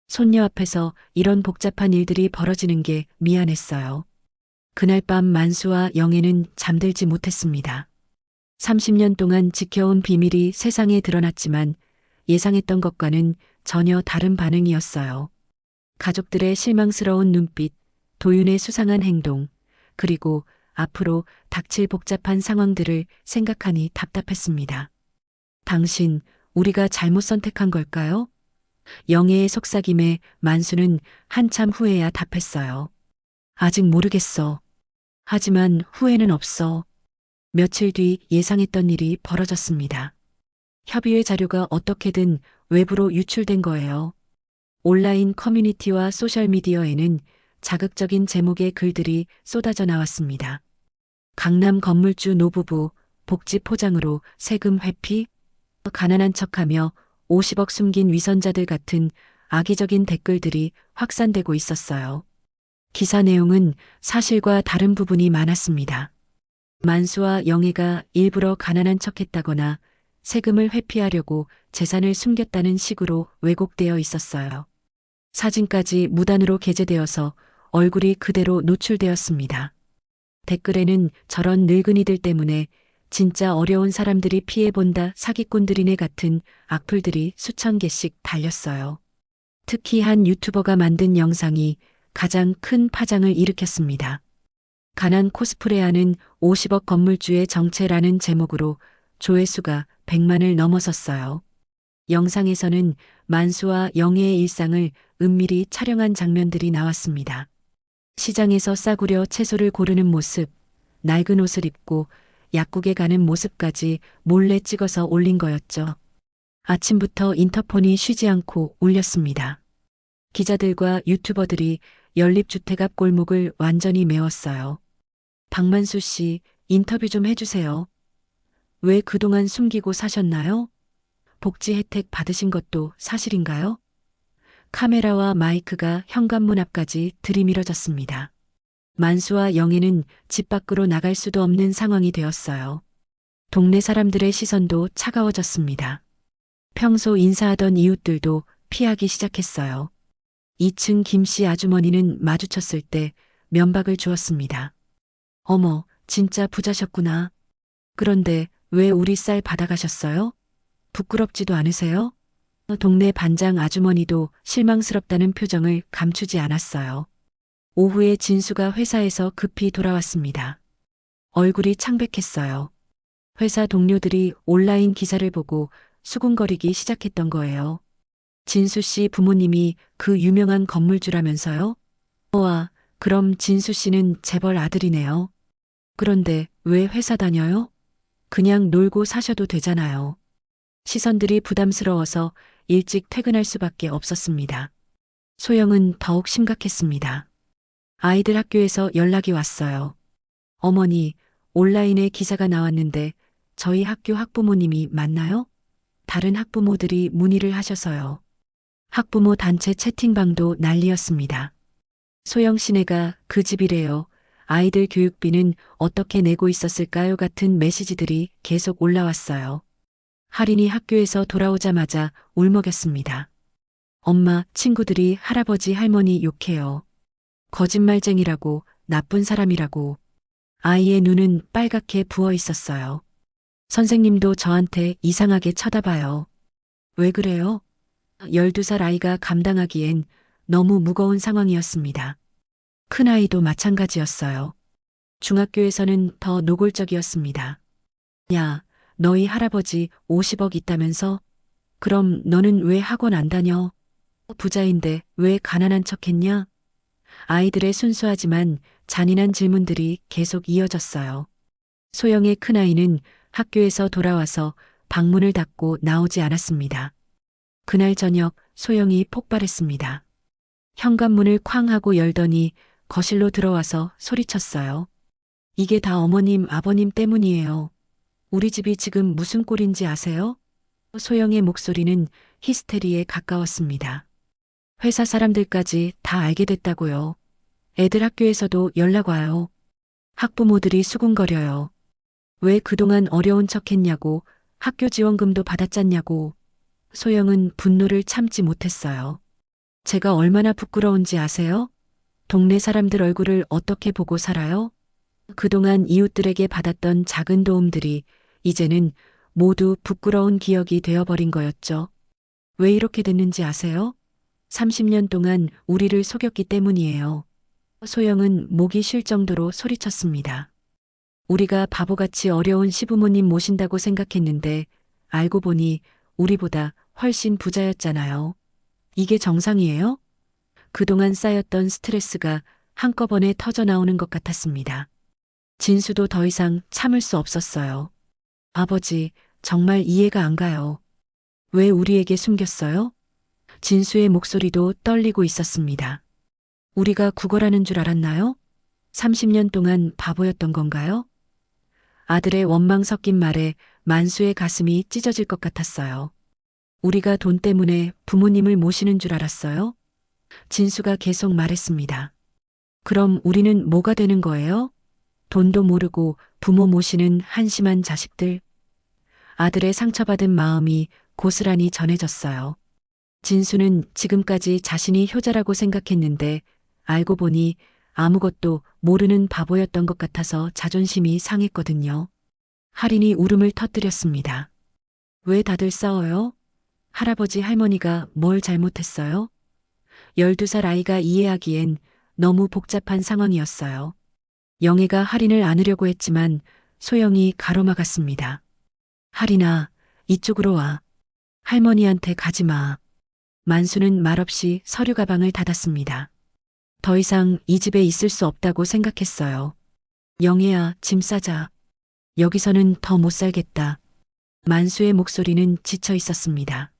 손녀 앞에서 이런 복잡한 일들이 벌어지는 게 미안했어요. 그날 밤 만수와 영애는 잠들지 못했습니다. 30년 동안 지켜온 비밀이 세상에 드러났지만 예상했던 것과는 전혀 다른 반응이었어요. 가족들의 실망스러운 눈빛, 도윤의 수상한 행동, 그리고 앞으로 닥칠 복잡한 상황들을 생각하니 답답했습니다. 당신, 우리가 잘못 선택한 걸까요? 영애의 속삭임에 만수는 한참 후에야 답했어요. 아직 모르겠어. 하지만 후회는 없어. 며칠 뒤 예상했던 일이 벌어졌습니다. 협의회 자료가 어떻게든 외부로 유출된 거예요. 온라인 커뮤니티와 소셜미디어에는 자극적인 제목의 글들이 쏟아져 나왔습니다. 강남 건물주 노부부, 복지 포장으로 세금 회피, 가난한 척하며 50억 숨긴 위선자들 같은 악의적인 댓글들이 확산되고 있었어요. 기사 내용은 사실과 다른 부분이 많았습니다. 만수와 영애가 일부러 가난한 척했다거나 세금을 회피하려고 재산을 숨겼다는 식으로 왜곡되어 있었어요. 사진까지 무단으로 게재되어서 얼굴이 그대로 노출되었습니다. 댓글에는 저런 늙은이들 때문에 진짜 어려운 사람들이 피해본다 사기꾼들이네 같은 악플들이 수천 개씩 달렸어요. 특히 한 유튜버가 만든 영상이 가장 큰 파장을 일으켰습니다. 가난 코스프레하는 50억 건물주의 정체라는 제목으로 조회수가 100만을 넘어섰어요. 영상에서는 만수와 영애의 일상을 은밀히 촬영한 장면들이 나왔습니다. 시장에서 싸구려 채소를 고르는 모습, 낡은 옷을 입고 약국에 가는 모습까지 몰래 찍어서 올린 거였죠. 아침부터 인터폰이 쉬지 않고 울렸습니다. 기자들과 유튜버들이 연립주택 앞 골목을 완전히 메웠어요. 박만수 씨, 인터뷰 좀 해주세요. 왜 그동안 숨기고 사셨나요? 복지 혜택 받으신 것도 사실인가요? 카메라와 마이크가 현관문 앞까지 들이밀어졌습니다. 만수와 영애는 집 밖으로 나갈 수도 없는 상황이 되었어요. 동네 사람들의 시선도 차가워졌습니다. 평소 인사하던 이웃들도 피하기 시작했어요. 2층 김씨 아주머니는 마주쳤을 때 면박을 주었습니다. 어머, 진짜 부자셨구나. 그런데 왜 우리 쌀 받아가셨어요? 부끄럽지도 않으세요? 동네 반장 아주머니도 실망스럽다는 표정을 감추지 않았어요. 오후에 진수가 회사에서 급히 돌아왔습니다. 얼굴이 창백했어요. 회사 동료들이 온라인 기사를 보고 수군거리기 시작했던 거예요. 진수 씨 부모님이 그 유명한 건물주라면서요? 와, 그럼 진수 씨는 재벌 아들이네요. 그런데 왜 회사 다녀요? 그냥 놀고 사셔도 되잖아요. 시선들이 부담스러워서 일찍 퇴근할 수밖에 없었습니다. 소영은 더욱 심각했습니다. 아이들 학교에서 연락이 왔어요. 어머니, 온라인에 기사가 나왔는데 저희 학교 학부모님이 맞나요? 다른 학부모들이 문의를 하셔서요. 학부모 단체 채팅방도 난리였습니다. 소영 씨네가 그 집이래요. 아이들 교육비는 어떻게 내고 있었을까요? 같은 메시지들이 계속 올라왔어요. 할인이 학교에서 돌아오자마자 울먹였습니다. 엄마, 친구들이 할아버지, 할머니 욕해요. 거짓말쟁이라고, 나쁜 사람이라고. 아이의 눈은 빨갛게 부어 있었어요. 선생님도 저한테 이상하게 쳐다봐요. 왜 그래요? 12살 아이가 감당하기엔 너무 무거운 상황이었습니다. 큰아이도 마찬가지였어요. 중학교에서는 더 노골적이었습니다. 야, 너희 할아버지 50억 있다면서? 그럼 너는 왜 학원 안 다녀? 부자인데 왜 가난한 척했냐? 아이들의 순수하지만 잔인한 질문들이 계속 이어졌어요. 소영의 큰아이는 학교에서 돌아와서 방문을 닫고 나오지 않았습니다. 그날 저녁 소영이 폭발했습니다. 현관문을 쾅 하고 열더니 거실로 들어와서 소리쳤어요. 이게 다 어머님, 아버님 때문이에요. 우리 집이 지금 무슨 꼴인지 아세요? 소영의 목소리는 히스테리에 가까웠습니다. 회사 사람들까지 다 알게 됐다고요. 애들 학교에서도 연락 와요. 학부모들이 수군거려요. 왜 그동안 어려운 척 했냐고, 학교 지원금도 받았잖냐고. 소영은 분노를 참지 못했어요. 제가 얼마나 부끄러운지 아세요? 동네 사람들 얼굴을 어떻게 보고 살아요? 그동안 이웃들에게 받았던 작은 도움들이 이제는 모두 부끄러운 기억이 되어버린 거였죠. 왜 이렇게 됐는지 아세요? 30년 동안 우리를 속였기 때문이에요. 소영은 목이 쉴 정도로 소리쳤습니다. 우리가 바보같이 어려운 시부모님 모신다고 생각했는데 알고 보니 우리보다 훨씬 부자였잖아요. 이게 정상이에요? 그동안 쌓였던 스트레스가 한꺼번에 터져 나오는 것 같았습니다. 진수도 더 이상 참을 수 없었어요. 아버지, 정말 이해가 안 가요. 왜 우리에게 숨겼어요? 진수의 목소리도 떨리고 있었습니다. 우리가 구걸하는 줄 알았나요? 30년 동안 바보였던 건가요? 아들의 원망 섞인 말에 만수의 가슴이 찢어질 것 같았어요. 우리가 돈 때문에 부모님을 모시는 줄 알았어요? 진수가 계속 말했습니다. 그럼 우리는 뭐가 되는 거예요? 돈도 모르고 부모 모시는 한심한 자식들. 아들의 상처받은 마음이 고스란히 전해졌어요. 진수는 지금까지 자신이 효자라고 생각했는데 알고 보니 아무것도 모르는 바보였던 것 같아서 자존심이 상했거든요. 할인이 울음을 터뜨렸습니다. 왜 다들 싸워요? 할아버지 할머니가 뭘 잘못했어요? 12살 아이가 이해하기엔 너무 복잡한 상황이었어요. 영애가 할인을 안으려고 했지만 소영이 가로막았습니다. 할인아, 이쪽으로 와. 할머니한테 가지 마. 만수는 말없이 서류 가방을 닫았습니다. 더 이상 이 집에 있을 수 없다고 생각했어요. 영애야, 짐 싸자. 여기서는 더 못 살겠다. 만수의 목소리는 지쳐 있었습니다.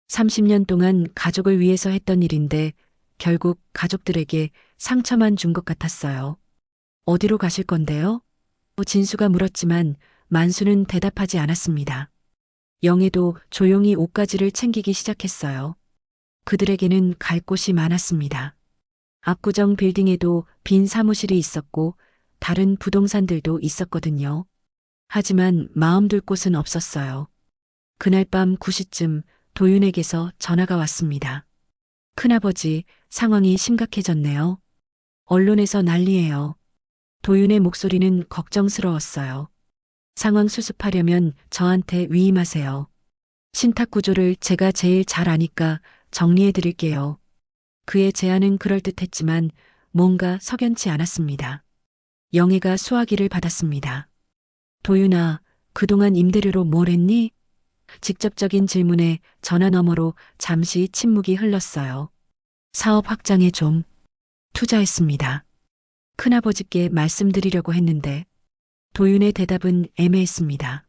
30년 동안 가족을 위해서 했던 일인데 결국 가족들에게 상처만 준 것 같았어요. 어디로 가실 건데요? 진수가 물었지만 만수는 대답하지 않았습니다. 영애도 조용히 옷가지를 챙기기 시작했어요. 그들에게는 갈 곳이 많았습니다. 압구정 빌딩에도 빈 사무실이 있었고 다른 부동산들도 있었거든요. 하지만 마음 둘 곳은 없었어요. 그날 밤 9시쯤 도윤에게서 전화가 왔습니다. 큰아버지, 상황이 심각해졌네요. 언론에서 난리예요. 도윤의 목소리는 걱정스러웠어요. 상황 수습하려면 저한테 위임하세요. 신탁 구조를 제가 제일 잘 아니까 정리해 드릴게요. 그의 제안은 그럴듯했지만 뭔가 석연치 않았습니다. 영애가 수화기를 받았습니다. 도윤아, 그동안 임대료로 뭘 했니? 직접적인 질문에 전화 너머로 잠시 침묵이 흘렀어요. 사업 확장에 좀 투자했습니다. 큰아버지께 말씀드리려고 했는데 도윤의 대답은 애매했습니다.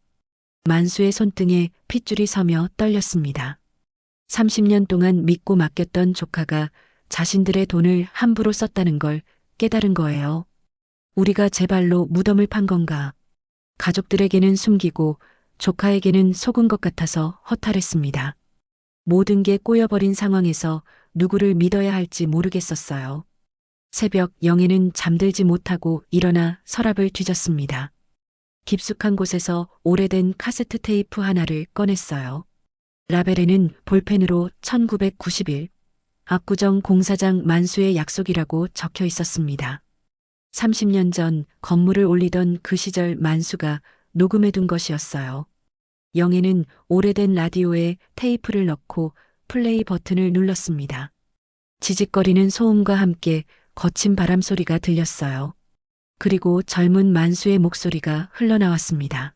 만수의 손등에 핏줄이 서며 떨렸습니다. 30년 동안 믿고 맡겼던 조카가 자신들의 돈을 함부로 썼다는 걸 깨달은 거예요. 우리가 제 발로 무덤을 판 건가? 가족들에게는 숨기고 조카에게는 속은 것 같아서 허탈했습니다. 모든 게 꼬여버린 상황에서 누구를 믿어야 할지 모르겠었어요. 새벽 영애는 잠들지 못하고 일어나 서랍을 뒤졌습니다. 깊숙한 곳에서 오래된 카세트 테이프 하나를 꺼냈어요. 라벨에는 볼펜으로 1991 압구정 공사장 만수의 약속이라고 적혀 있었습니다. 30년 전 건물을 올리던 그 시절 만수가 녹음해둔 것이었어요. 영애는 오래된 라디오에 테이프를 넣고 플레이 버튼을 눌렀습니다. 지직거리는 소음과 함께 거친 바람 소리가 들렸어요. 그리고 젊은 만수의 목소리가 흘러나왔습니다.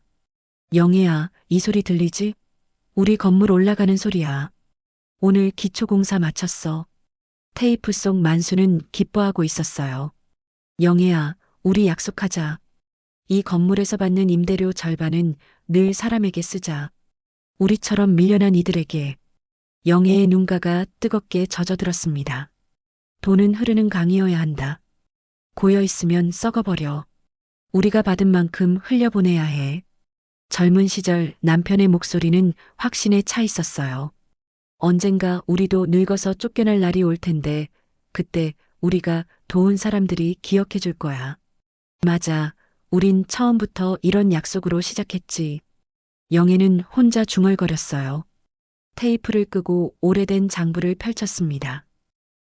영애야, 이 소리 들리지? 우리 건물 올라가는 소리야. 오늘 기초공사 마쳤어. 테이프 속 만수는 기뻐하고 있었어요. 영애야, 우리 약속하자. 이 건물에서 받는 임대료 절반은 늘 사람에게 쓰자. 우리처럼 밀려난 이들에게. 영애의 눈가가 뜨겁게 젖어들었습니다. 돈은 흐르는 강이어야 한다. 고여있으면 썩어버려. 우리가 받은 만큼 흘려보내야 해. 젊은 시절 남편의 목소리는 확신에 차 있었어요. 언젠가 우리도 늙어서 쫓겨날 날이 올 텐데 그때 우리가 도운 사람들이 기억해 줄 거야. 맞아. 우린 처음부터 이런 약속으로 시작했지. 영애는 혼자 중얼거렸어요. 테이프를 끄고 오래된 장부를 펼쳤습니다.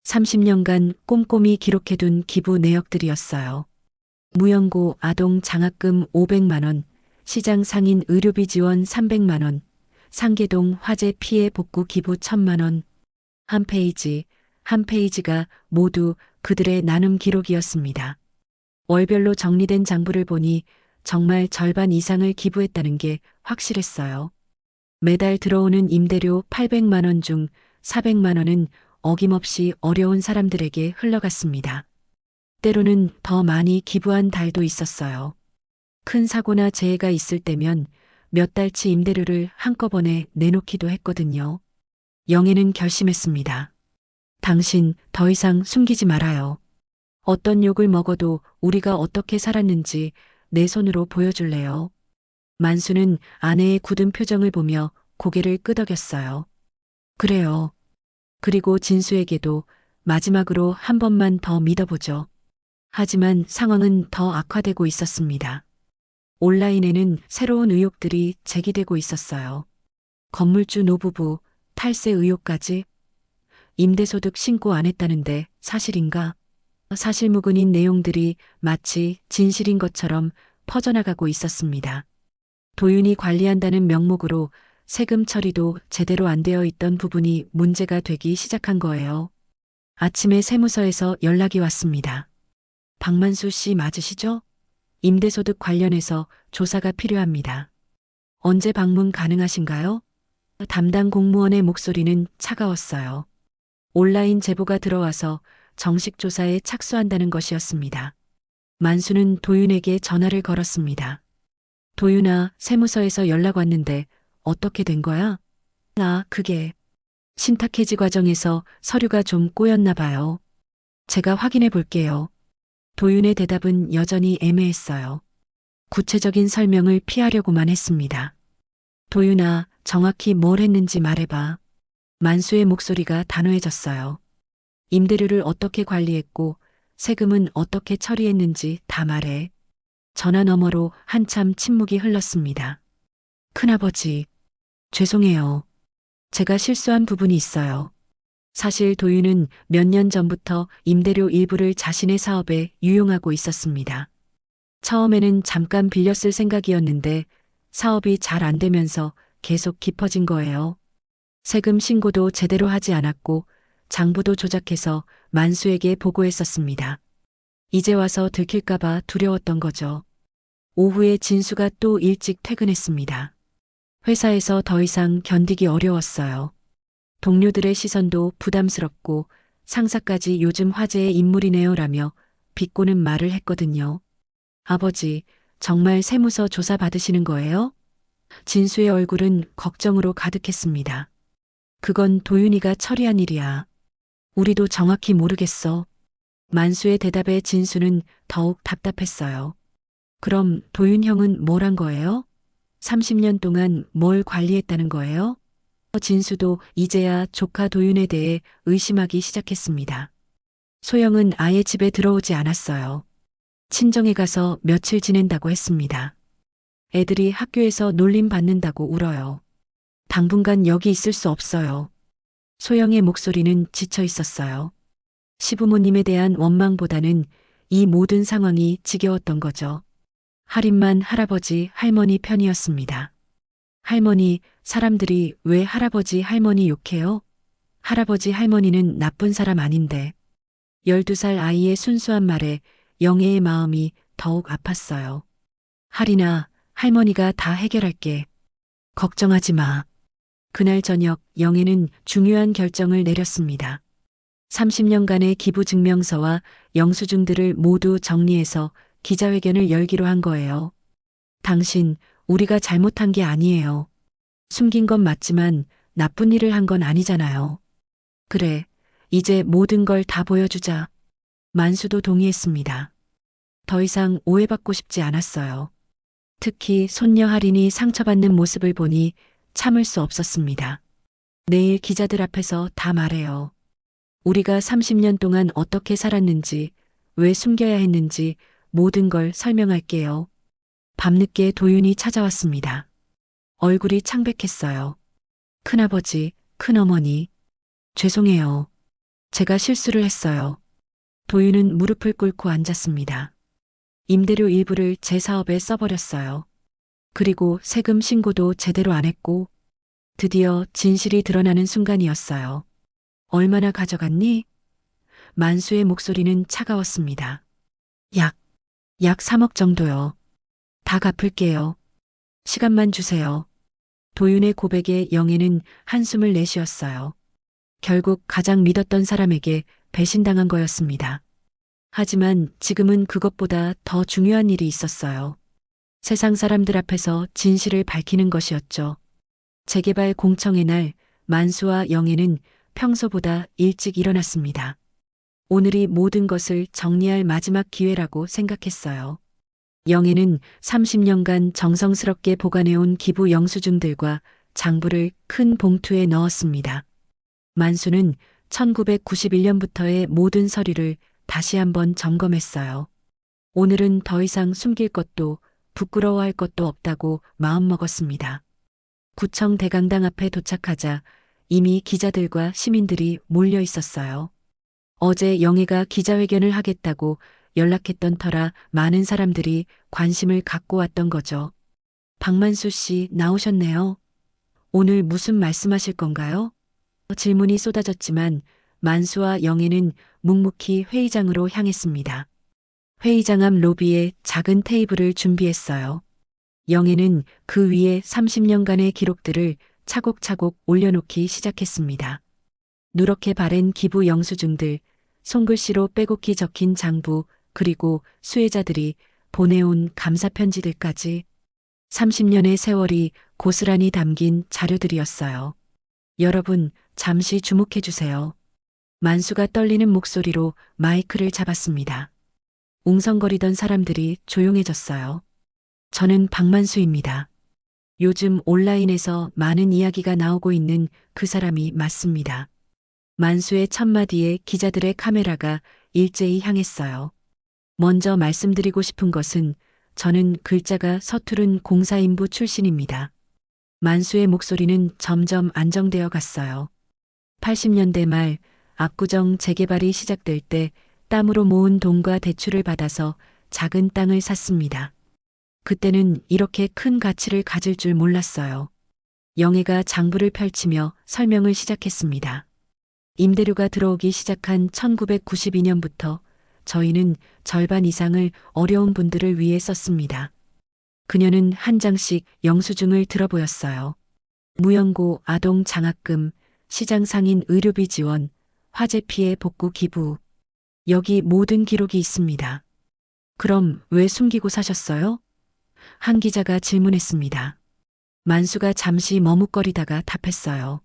30년간 꼼꼼히 기록해둔 기부 내역들이었어요. 무연고 아동 장학금 500만 원, 시장 상인 의료비 지원 300만 원, 상계동 화재 피해 복구 기부 1000만 원. 한 페이지, 한 페이지가 모두 그들의 나눔 기록이었습니다. 월별로 정리된 장부를 보니 정말 절반 이상을 기부했다는 게 확실했어요. 매달 들어오는 임대료 800만 원 중 400만 원은 어김없이 어려운 사람들에게 흘러갔습니다. 때로는 더 많이 기부한 달도 있었어요. 큰 사고나 재해가 있을 때면 몇 달치 임대료를 한꺼번에 내놓기도 했거든요. 영애는 결심했습니다. 당신 더 이상 숨기지 말아요. 어떤 욕을 먹어도 우리가 어떻게 살았는지 내 손으로 보여줄래요? 만수는 아내의 굳은 표정을 보며 고개를 끄덕였어요. 그래요. 그리고 진수에게도 마지막으로 한 번만 더 믿어보죠. 하지만 상황은 더 악화되고 있었습니다. 온라인에는 새로운 의혹들이 제기되고 있었어요. 건물주 노부부, 탈세 의혹까지. 임대소득 신고 안 했다는데 사실인가? 사실무근인 내용들이 마치 진실인 것처럼 퍼져나가고 있었습니다. 도윤이 관리한다는 명목으로 세금 처리도 제대로 안 되어 있던 부분이 문제가 되기 시작한 거예요. 아침에 세무서에서 연락이 왔습니다. 박만수 씨 맞으시죠? 임대소득 관련해서 조사가 필요합니다. 언제 방문 가능하신가요? 담당 공무원의 목소리는 차가웠어요. 온라인 제보가 들어와서 정식 조사에 착수한다는 것이었습니다. 만수는 도윤에게 전화를 걸었습니다. 도윤아, 세무서에서 연락 왔는데 어떻게 된 거야? 그게 신탁 해지 과정에서 서류가 좀 꼬였나 봐요. 제가 확인해 볼게요. 도윤의 대답은 여전히 애매했어요. 구체적인 설명을 피하려고만 했습니다. 도윤아, 정확히 뭘 했는지 말해봐. 만수의 목소리가 단호해졌어요. 임대료를 어떻게 관리했고 세금은 어떻게 처리했는지 다 말해. 전화 너머로 한참 침묵이 흘렀습니다. 큰아버지, 죄송해요. 제가 실수한 부분이 있어요. 사실 도윤은 몇 년 전부터 임대료 일부를 자신의 사업에 유용하고 있었습니다. 처음에는 잠깐 빌려 쓸 생각이었는데 사업이 잘 안 되면서 계속 깊어진 거예요. 세금 신고도 제대로 하지 않았고 장부도 조작해서 만수에게 보고했었습니다. 이제 와서 들킬까봐 두려웠던 거죠. 오후에 진수가 또 일찍 퇴근했습니다. 회사에서 더 이상 견디기 어려웠어요. 동료들의 시선도 부담스럽고 상사까지 요즘 화제의 인물이네요라며 비꼬는 말을 했거든요. 아버지, 정말 세무서 조사 받으시는 거예요? 진수의 얼굴은 걱정으로 가득했습니다. 그건 도윤이가 처리한 일이야. 우리도 정확히 모르겠어. 만수의 대답에 진수는 더욱 답답했어요. 그럼 도윤 형은 뭘 한 거예요? 30년 동안 뭘 관리했다는 거예요? 진수도 이제야 조카 도윤에 대해 의심하기 시작했습니다. 소영은 아예 집에 들어오지 않았어요. 친정에 가서 며칠 지낸다고 했습니다. 애들이 학교에서 놀림 받는다고 울어요. 당분간 여기 있을 수 없어요. 소영의 목소리는 지쳐 있었어요. 시부모님에 대한 원망보다는 이 모든 상황이 지겨웠던 거죠. 할인만 할아버지, 할머니 편이었습니다. 할머니, 사람들이 왜 할아버지, 할머니 욕해요? 할아버지, 할머니는 나쁜 사람 아닌데. 12살 아이의 순수한 말에 영애의 마음이 더욱 아팠어요. 할인아, 할머니가 다 해결할게. 걱정하지 마. 그날 저녁 영애는 중요한 결정을 내렸습니다. 30년간의 기부 증명서와 영수증들을 모두 정리해서 기자회견을 열기로 한 거예요. 당신, 우리가 잘못한 게 아니에요. 숨긴 건 맞지만 나쁜 일을 한 건 아니잖아요. 그래, 이제 모든 걸 다 보여주자. 만수도 동의했습니다. 더 이상 오해받고 싶지 않았어요. 특히 손녀 할인이 상처받는 모습을 보니 참을 수 없었습니다. 내일 기자들 앞에서 다 말해요. 우리가 30년 동안 어떻게 살았는지, 왜 숨겨야 했는지 모든 걸 설명할게요. 밤늦게 도윤이 찾아왔습니다. 얼굴이 창백했어요. 큰아버지, 큰어머니, 죄송해요. 제가 실수를 했어요. 도윤은 무릎을 꿇고 앉았습니다. 임대료 일부를 제 사업에 써버렸어요. 그리고 세금 신고도 제대로 안 했고, 드디어 진실이 드러나는 순간이었어요. 얼마나 가져갔니? 만수의 목소리는 차가웠습니다. 약 3억 정도요. 다 갚을게요. 시간만 주세요. 도윤의 고백에 영애는 한숨을 내쉬었어요. 결국 가장 믿었던 사람에게 배신당한 거였습니다. 하지만 지금은 그것보다 더 중요한 일이 있었어요. 세상 사람들 앞에서 진실을 밝히는 것이었죠. 재개발 공청의 날 만수와 영애는 평소보다 일찍 일어났습니다. 오늘이 모든 것을 정리할 마지막 기회라고 생각했어요. 영애는 30년간 정성스럽게 보관해온 기부 영수증들과 장부를 큰 봉투에 넣었습니다. 만수는 1991년부터의 모든 서류를 다시 한번 점검했어요. 오늘은 더 이상 숨길 것도 부끄러워할 것도 없다고 마음먹었습니다. 구청 대강당 앞에 도착하자 이미 기자들과 시민들이 몰려 있었어요. 어제 영애가 기자회견을 하겠다고 연락했던 터라 많은 사람들이 관심을 갖고 왔던 거죠. 박만수 씨 나오셨네요. 오늘 무슨 말씀하실 건가요? 질문이 쏟아졌지만 만수와 영애는 묵묵히 회의장으로 향했습니다. 회의장 앞 로비에 작은 테이블을 준비했어요. 영애는 그 위에 30년간의 기록들을 차곡차곡 올려놓기 시작했습니다. 누렇게 바랜 기부 영수증들, 손글씨로 빼곡히 적힌 장부, 그리고 수혜자들이 보내온 감사 편지들까지 30년의 세월이 고스란히 담긴 자료들이었어요. 여러분, 잠시 주목해 주세요. 만수가 떨리는 목소리로 마이크를 잡았습니다. 웅성거리던 사람들이 조용해졌어요. 저는 박만수입니다. 요즘 온라인에서 많은 이야기가 나오고 있는 그 사람이 맞습니다. 만수의 첫마디에 기자들의 카메라가 일제히 향했어요. 먼저 말씀드리고 싶은 것은 저는 글자가 서투른 공사인부 출신입니다. 만수의 목소리는 점점 안정되어 갔어요. 80년대 말 압구정 재개발이 시작될 때 땀으로 모은 돈과 대출을 받아서 작은 땅을 샀습니다. 그때는 이렇게 큰 가치를 가질 줄 몰랐어요. 영애가 장부를 펼치며 설명을 시작했습니다. 임대료가 들어오기 시작한 1992년부터 저희는 절반 이상을 어려운 분들을 위해 썼습니다. 그녀는 한 장씩 영수증을 들어보였어요. 무연고 아동 장학금, 시장 상인 의료비 지원, 화재 피해 복구 기부. 여기 모든 기록이 있습니다. 그럼 왜 숨기고 사셨어요? 한 기자가 질문했습니다. 만수가 잠시 머뭇거리다가 답했어요.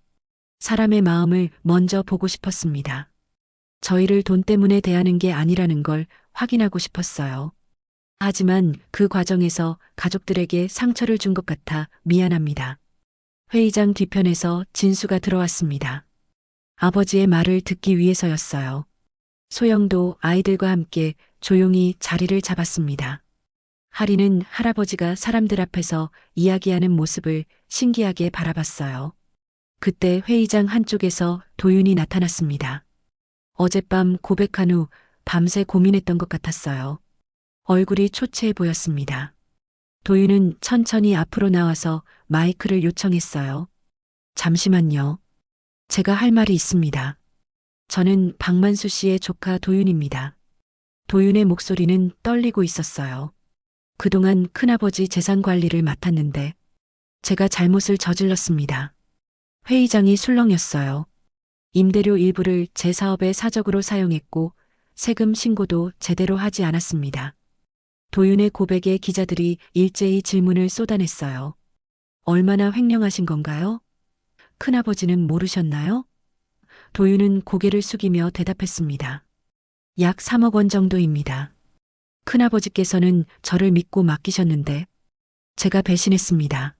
사람의 마음을 먼저 보고 싶었습니다. 저희를 돈 때문에 대하는 게 아니라는 걸 확인하고 싶었어요. 하지만 그 과정에서 가족들에게 상처를 준 것 같아 미안합니다. 회의장 뒤편에서 진수가 들어왔습니다. 아버지의 말을 듣기 위해서였어요. 소영도 아이들과 함께 조용히 자리를 잡았습니다. 하리는 할아버지가 사람들 앞에서 이야기하는 모습을 신기하게 바라봤어요. 그때 회의장 한쪽에서 도윤이 나타났습니다. 어젯밤 고백한 후 밤새 고민했던 것 같았어요. 얼굴이 초췌해 보였습니다. 도윤은 천천히 앞으로 나와서 마이크를 요청했어요. 잠시만요. 제가 할 말이 있습니다. 저는 박만수 씨의 조카 도윤입니다. 도윤의 목소리는 떨리고 있었어요. 그동안 큰아버지 재산 관리를 맡았는데 제가 잘못을 저질렀습니다. 회의장이 술렁였어요. 임대료 일부를 제 사업의 사적으로 사용했고 세금 신고도 제대로 하지 않았습니다. 도윤의 고백에 기자들이 일제히 질문을 쏟아냈어요. 얼마나 횡령하신 건가요? 큰아버지는 모르셨나요? 도윤은 고개를 숙이며 대답했습니다. 약 3억 원 정도입니다. 큰아버지께서는 저를 믿고 맡기셨는데 제가 배신했습니다.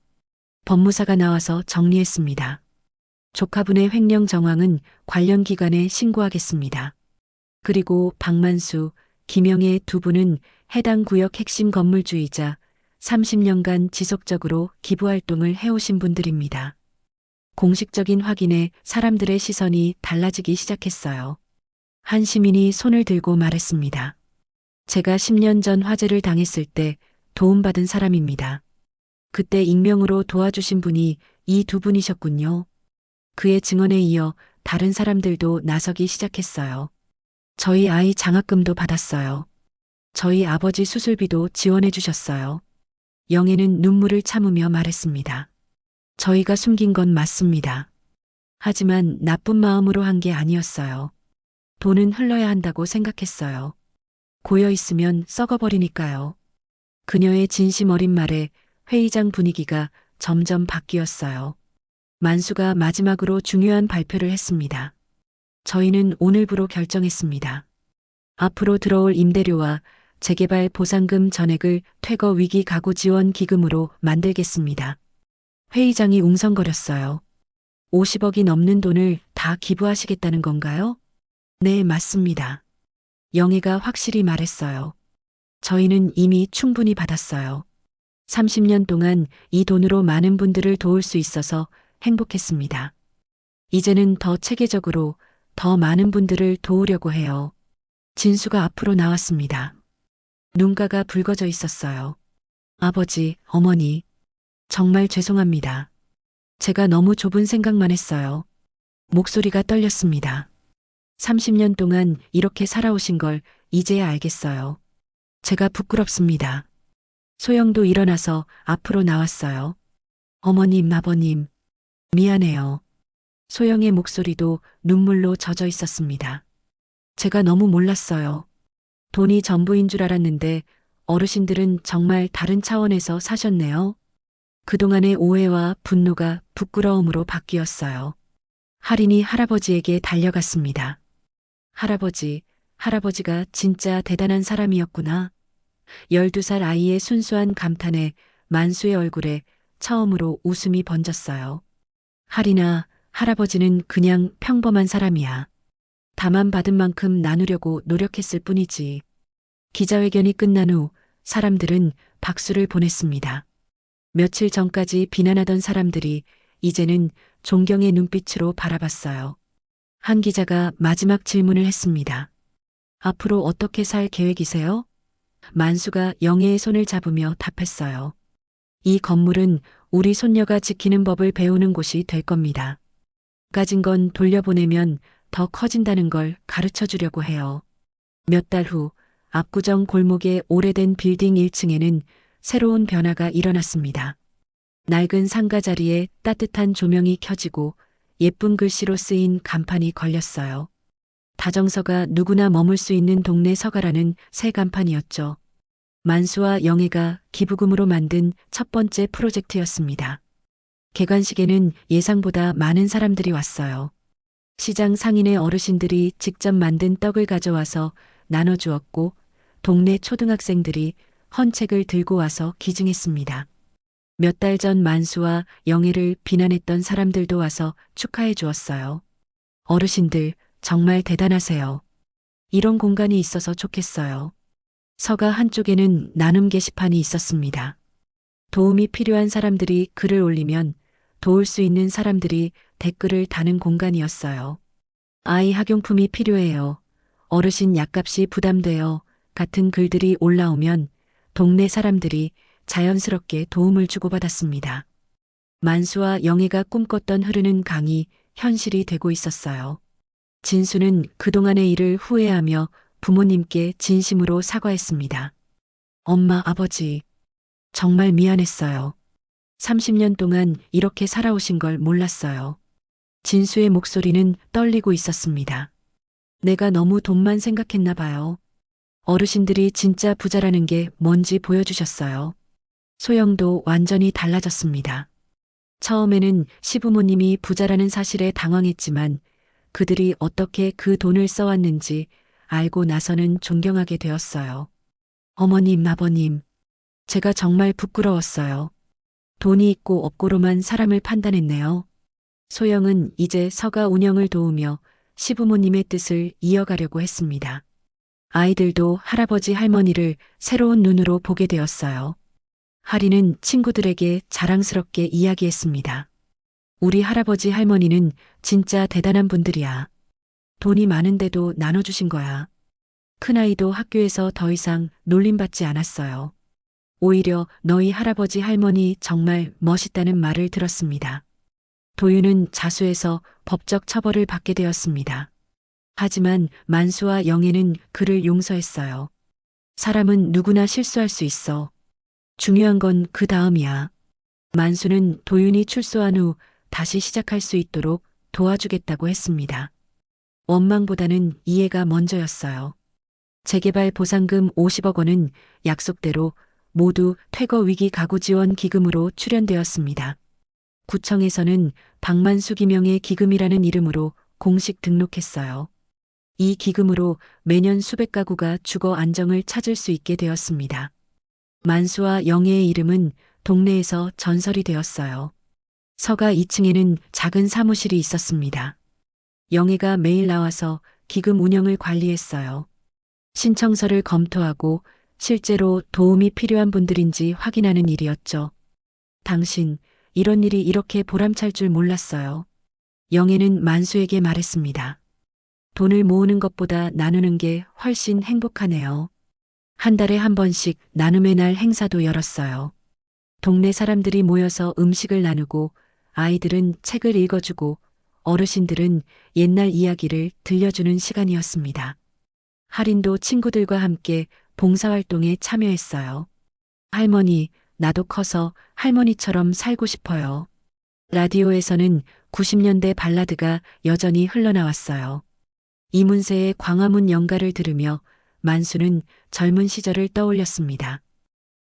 법무사가 나와서 정리했습니다. 조카분의 횡령 정황은 관련 기관에 신고하겠습니다. 그리고 박만수, 김영애 두 분은 해당 구역 핵심 건물주이자 30년간 지속적으로 기부활동을 해오신 분들입니다. 공식적인 확인에 사람들의 시선이 달라지기 시작했어요. 한 시민이 손을 들고 말했습니다. 제가 10년 전 화재를 당했을 때 도움받은 사람입니다. 그때 익명으로 도와주신 분이 이 두 분이셨군요. 그의 증언에 이어 다른 사람들도 나서기 시작했어요. 저희 아이 장학금도 받았어요. 저희 아버지 수술비도 지원해 주셨어요. 영애는 눈물을 참으며 말했습니다. 저희가 숨긴 건 맞습니다. 하지만 나쁜 마음으로 한 게 아니었어요. 돈은 흘러야 한다고 생각했어요. 고여 있으면 썩어버리니까요. 그녀의 진심 어린 말에 회의장 분위기가 점점 바뀌었어요. 만수가 마지막으로 중요한 발표를 했습니다. 저희는 오늘부로 결정했습니다. 앞으로 들어올 임대료와 재개발 보상금 전액을 퇴거 위기 가구 지원 기금으로 만들겠습니다. 회의장이 웅성거렸어요. 50억이 넘는 돈을 다 기부하시겠다는 건가요? 네, 맞습니다. 영애가 확실히 말했어요. 저희는 이미 충분히 받았어요. 30년 동안 이 돈으로 많은 분들을 도울 수 있어서 행복했습니다. 이제는 더 체계적으로 더 많은 분들을 도우려고 해요. 진수가 앞으로 나왔습니다. 눈가가 붉어져 있었어요. 아버지, 어머니, 정말 죄송합니다. 제가 너무 좁은 생각만 했어요. 목소리가 떨렸습니다. 30년 동안 이렇게 살아오신 걸 이제야 알겠어요. 제가 부끄럽습니다. 소영도 일어나서 앞으로 나왔어요. 어머님, 아버님, 미안해요. 소영의 목소리도 눈물로 젖어 있었습니다. 제가 너무 몰랐어요. 돈이 전부인 줄 알았는데 어르신들은 정말 다른 차원에서 사셨네요. 그동안의 오해와 분노가 부끄러움으로 바뀌었어요. 할인이 할아버지에게 달려갔습니다. 할아버지가 진짜 대단한 사람이었구나. 12살 아이의 순수한 감탄에 만수의 얼굴에 처음으로 웃음이 번졌어요. 할인아, 할아버지는 그냥 평범한 사람이야. 다만 받은 만큼 나누려고 노력했을 뿐이지. 기자회견이 끝난 후 사람들은 박수를 보냈습니다. 며칠 전까지 비난하던 사람들이 이제는 존경의 눈빛으로 바라봤어요. 한 기자가 마지막 질문을 했습니다. 앞으로 어떻게 살 계획이세요? 만수가 영애의 손을 잡으며 답했어요. 이 건물은 우리 손녀가 지키는 법을 배우는 곳이 될 겁니다. 가진 건 돌려보내면 더 커진다는 걸 가르쳐 주려고 해요. 몇 달 후 압구정 골목의 오래된 빌딩 1층에는 새로운 변화가 일어났습니다. 낡은 상가 자리에 따뜻한 조명이 켜지고 예쁜 글씨로 쓰인 간판이 걸렸어요. 다정서가 누구나 머물 수 있는 동네 서가라는 새 간판이었죠. 만수와 영애가 기부금으로 만든 첫 번째 프로젝트였습니다. 개관식에는 예상보다 많은 사람들이 왔어요. 시장 상인의 어르신들이 직접 만든 떡을 가져와서 나눠주었고 동네 초등학생들이 헌책을 들고 와서 기증했습니다. 몇 달 전 만수와 영애를 비난했던 사람들도 와서 축하해 주었어요. 어르신들 정말 대단하세요. 이런 공간이 있어서 좋겠어요. 서가 한쪽에는 나눔 게시판이 있었습니다. 도움이 필요한 사람들이 글을 올리면 도울 수 있는 사람들이 댓글을 다는 공간이었어요. 아이 학용품이 필요해요. 어르신 약값이 부담돼요. 같은 글들이 올라오면 동네 사람들이 자연스럽게 도움을 주고받았습니다. 만수와 영애가 꿈꿨던 흐르는 강이 현실이 되고 있었어요. 진수는 그동안의 일을 후회하며 부모님께 진심으로 사과했습니다. 엄마, 아버지, 정말 미안했어요. 30년 동안 이렇게 살아오신 걸 몰랐어요. 진수의 목소리는 떨리고 있었습니다. 내가 너무 돈만 생각했나 봐요. 어르신들이 진짜 부자라는 게 뭔지 보여주셨어요. 소영도 완전히 달라졌습니다. 처음에는 시부모님이 부자라는 사실에 당황했지만 그들이 어떻게 그 돈을 써왔는지 알고 나서는 존경하게 되었어요. 어머님, 아버님, 제가 정말 부끄러웠어요. 돈이 있고 없고로만 사람을 판단했네요. 소영은 이제 서가 운영을 도우며 시부모님의 뜻을 이어가려고 했습니다. 아이들도 할아버지 할머니를 새로운 눈으로 보게 되었어요. 할인은 친구들에게 자랑스럽게 이야기했습니다. 우리 할아버지 할머니는 진짜 대단한 분들이야. 돈이 많은데도 나눠주신 거야. 큰아이도 학교에서 더 이상 놀림받지 않았어요. 오히려 너희 할아버지 할머니 정말 멋있다는 말을 들었습니다. 도윤은 자수해서 법적 처벌을 받게 되었습니다. 하지만 만수와 영애는 그를 용서했어요. 사람은 누구나 실수할 수 있어. 중요한 건 그 다음이야. 만수는 도윤이 출소한 후 다시 시작할 수 있도록 도와주겠다고 했습니다. 원망보다는 이해가 먼저였어요. 재개발 보상금 50억 원은 약속대로 모두 퇴거 위기 가구 지원 기금으로 출연되었습니다. 구청에서는 박만수 기명의 기금이라는 이름으로 공식 등록했어요. 이 기금으로 매년 수백 가구가 주거 안정을 찾을 수 있게 되었습니다. 만수와 영애의 이름은 동네에서 전설이 되었어요. 서가 2층에는 작은 사무실이 있었습니다. 영애가 매일 나와서 기금 운영을 관리했어요. 신청서를 검토하고 실제로 도움이 필요한 분들인지 확인하는 일이었죠. 당신, 이런 일이 이렇게 보람찰 줄 몰랐어요. 영애는 만수에게 말했습니다. 돈을 모으는 것보다 나누는 게 훨씬 행복하네요. 한 달에 한 번씩 나눔의 날 행사도 열었어요. 동네 사람들이 모여서 음식을 나누고 아이들은 책을 읽어주고 어르신들은 옛날 이야기를 들려주는 시간이었습니다. 할인도 친구들과 함께 봉사활동에 참여했어요. 할머니, 나도 커서 할머니처럼 살고 싶어요. 라디오에서는 90년대 발라드가 여전히 흘러나왔어요. 이문세의 광화문 연가를 들으며 만수는 젊은 시절을 떠올렸습니다.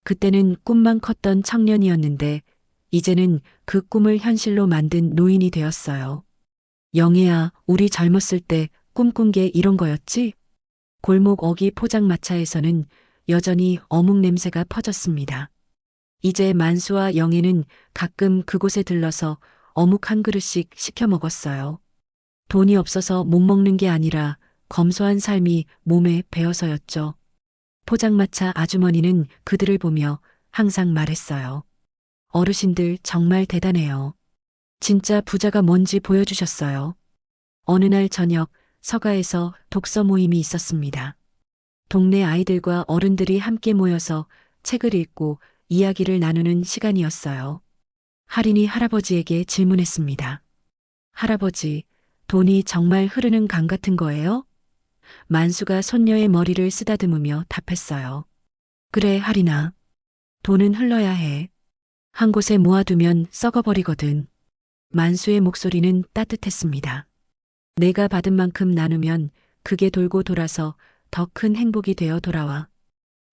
그때는 꿈만 컸던 청년이었는데 이제는 그 꿈을 현실로 만든 노인이 되었어요. 영애야, 우리 젊었을 때 꿈꾼 게 이런 거였지? 골목 어기 포장마차에서는 여전히 어묵 냄새가 퍼졌습니다. 이제 만수와 영애는 가끔 그곳에 들러서 어묵 한 그릇씩 시켜 먹었어요. 돈이 없어서 못 먹는 게 아니라 검소한 삶이 몸에 배어서였죠. 포장마차 아주머니는 그들을 보며 항상 말했어요. 어르신들 정말 대단해요. 진짜 부자가 뭔지 보여주셨어요. 어느 날 저녁 서가에서 독서 모임이 있었습니다. 동네 아이들과 어른들이 함께 모여서 책을 읽고 이야기를 나누는 시간이었어요. 할인이 할아버지에게 질문했습니다. 할아버지, 돈이 정말 흐르는 강 같은 거예요? 만수가 손녀의 머리를 쓰다듬으며 답했어요. 그래, 할인아. 돈은 흘러야 해. 한 곳에 모아두면 썩어버리거든. 만수의 목소리는 따뜻했습니다. 내가 받은 만큼 나누면 그게 돌고 돌아서 더 큰 행복이 되어 돌아와.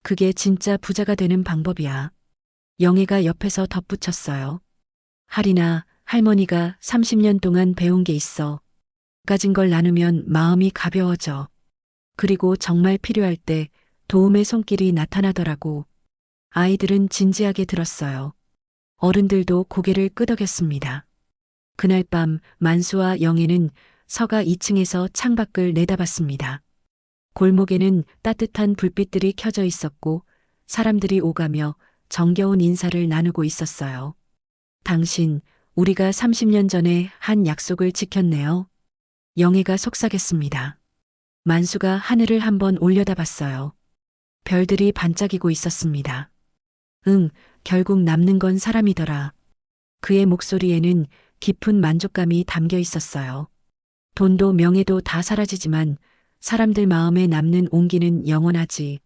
그게 진짜 부자가 되는 방법이야. 영애가 옆에서 덧붙였어요. 할인아, 할머니가 30년 동안 배운 게 있어. 가진 걸 나누면 마음이 가벼워져. 그리고 정말 필요할 때 도움의 손길이 나타나더라고. 아이들은 진지하게 들었어요. 어른들도 고개를 끄덕였습니다. 그날 밤 만수와 영애는 서가 2층에서 창밖을 내다봤습니다. 골목에는 따뜻한 불빛들이 켜져 있었고 사람들이 오가며 정겨운 인사를 나누고 있었어요. 당신, 우리가 30년 전에 한 약속을 지켰네요. 영애가 속삭였습니다. 만수가 하늘을 한번 올려다봤어요. 별들이 반짝이고 있었습니다. 응, 결국 남는 건 사람이더라. 그의 목소리에는 깊은 만족감이 담겨 있었어요. 돈도 명예도 다 사라지지만 사람들 마음에 남는 온기는 영원하지.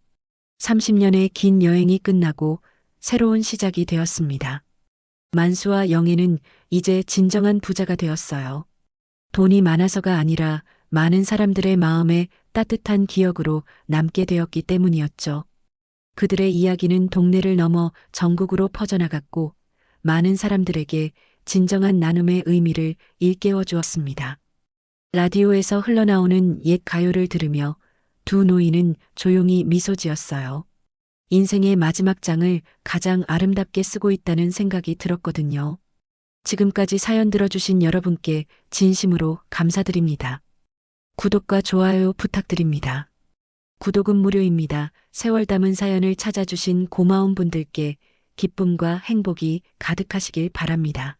30년의 긴 여행이 끝나고 새로운 시작이 되었습니다. 만수와 영애는 이제 진정한 부자가 되었어요. 돈이 많아서가 아니라 많은 사람들의 마음에 따뜻한 기억으로 남게 되었기 때문이었죠. 그들의 이야기는 동네를 넘어 전국으로 퍼져나갔고 많은 사람들에게 진정한 나눔의 의미를 일깨워 주었습니다. 라디오에서 흘러나오는 옛 가요를 들으며 두 노인은 조용히 미소 지었어요. 인생의 마지막 장을 가장 아름답게 쓰고 있다는 생각이 들었거든요. 지금까지 사연 들어주신 여러분께 진심으로 감사드립니다. 구독과 좋아요 부탁드립니다. 구독은 무료입니다. 세월 담은 사연을 찾아주신 고마운 분들께 기쁨과 행복이 가득하시길 바랍니다.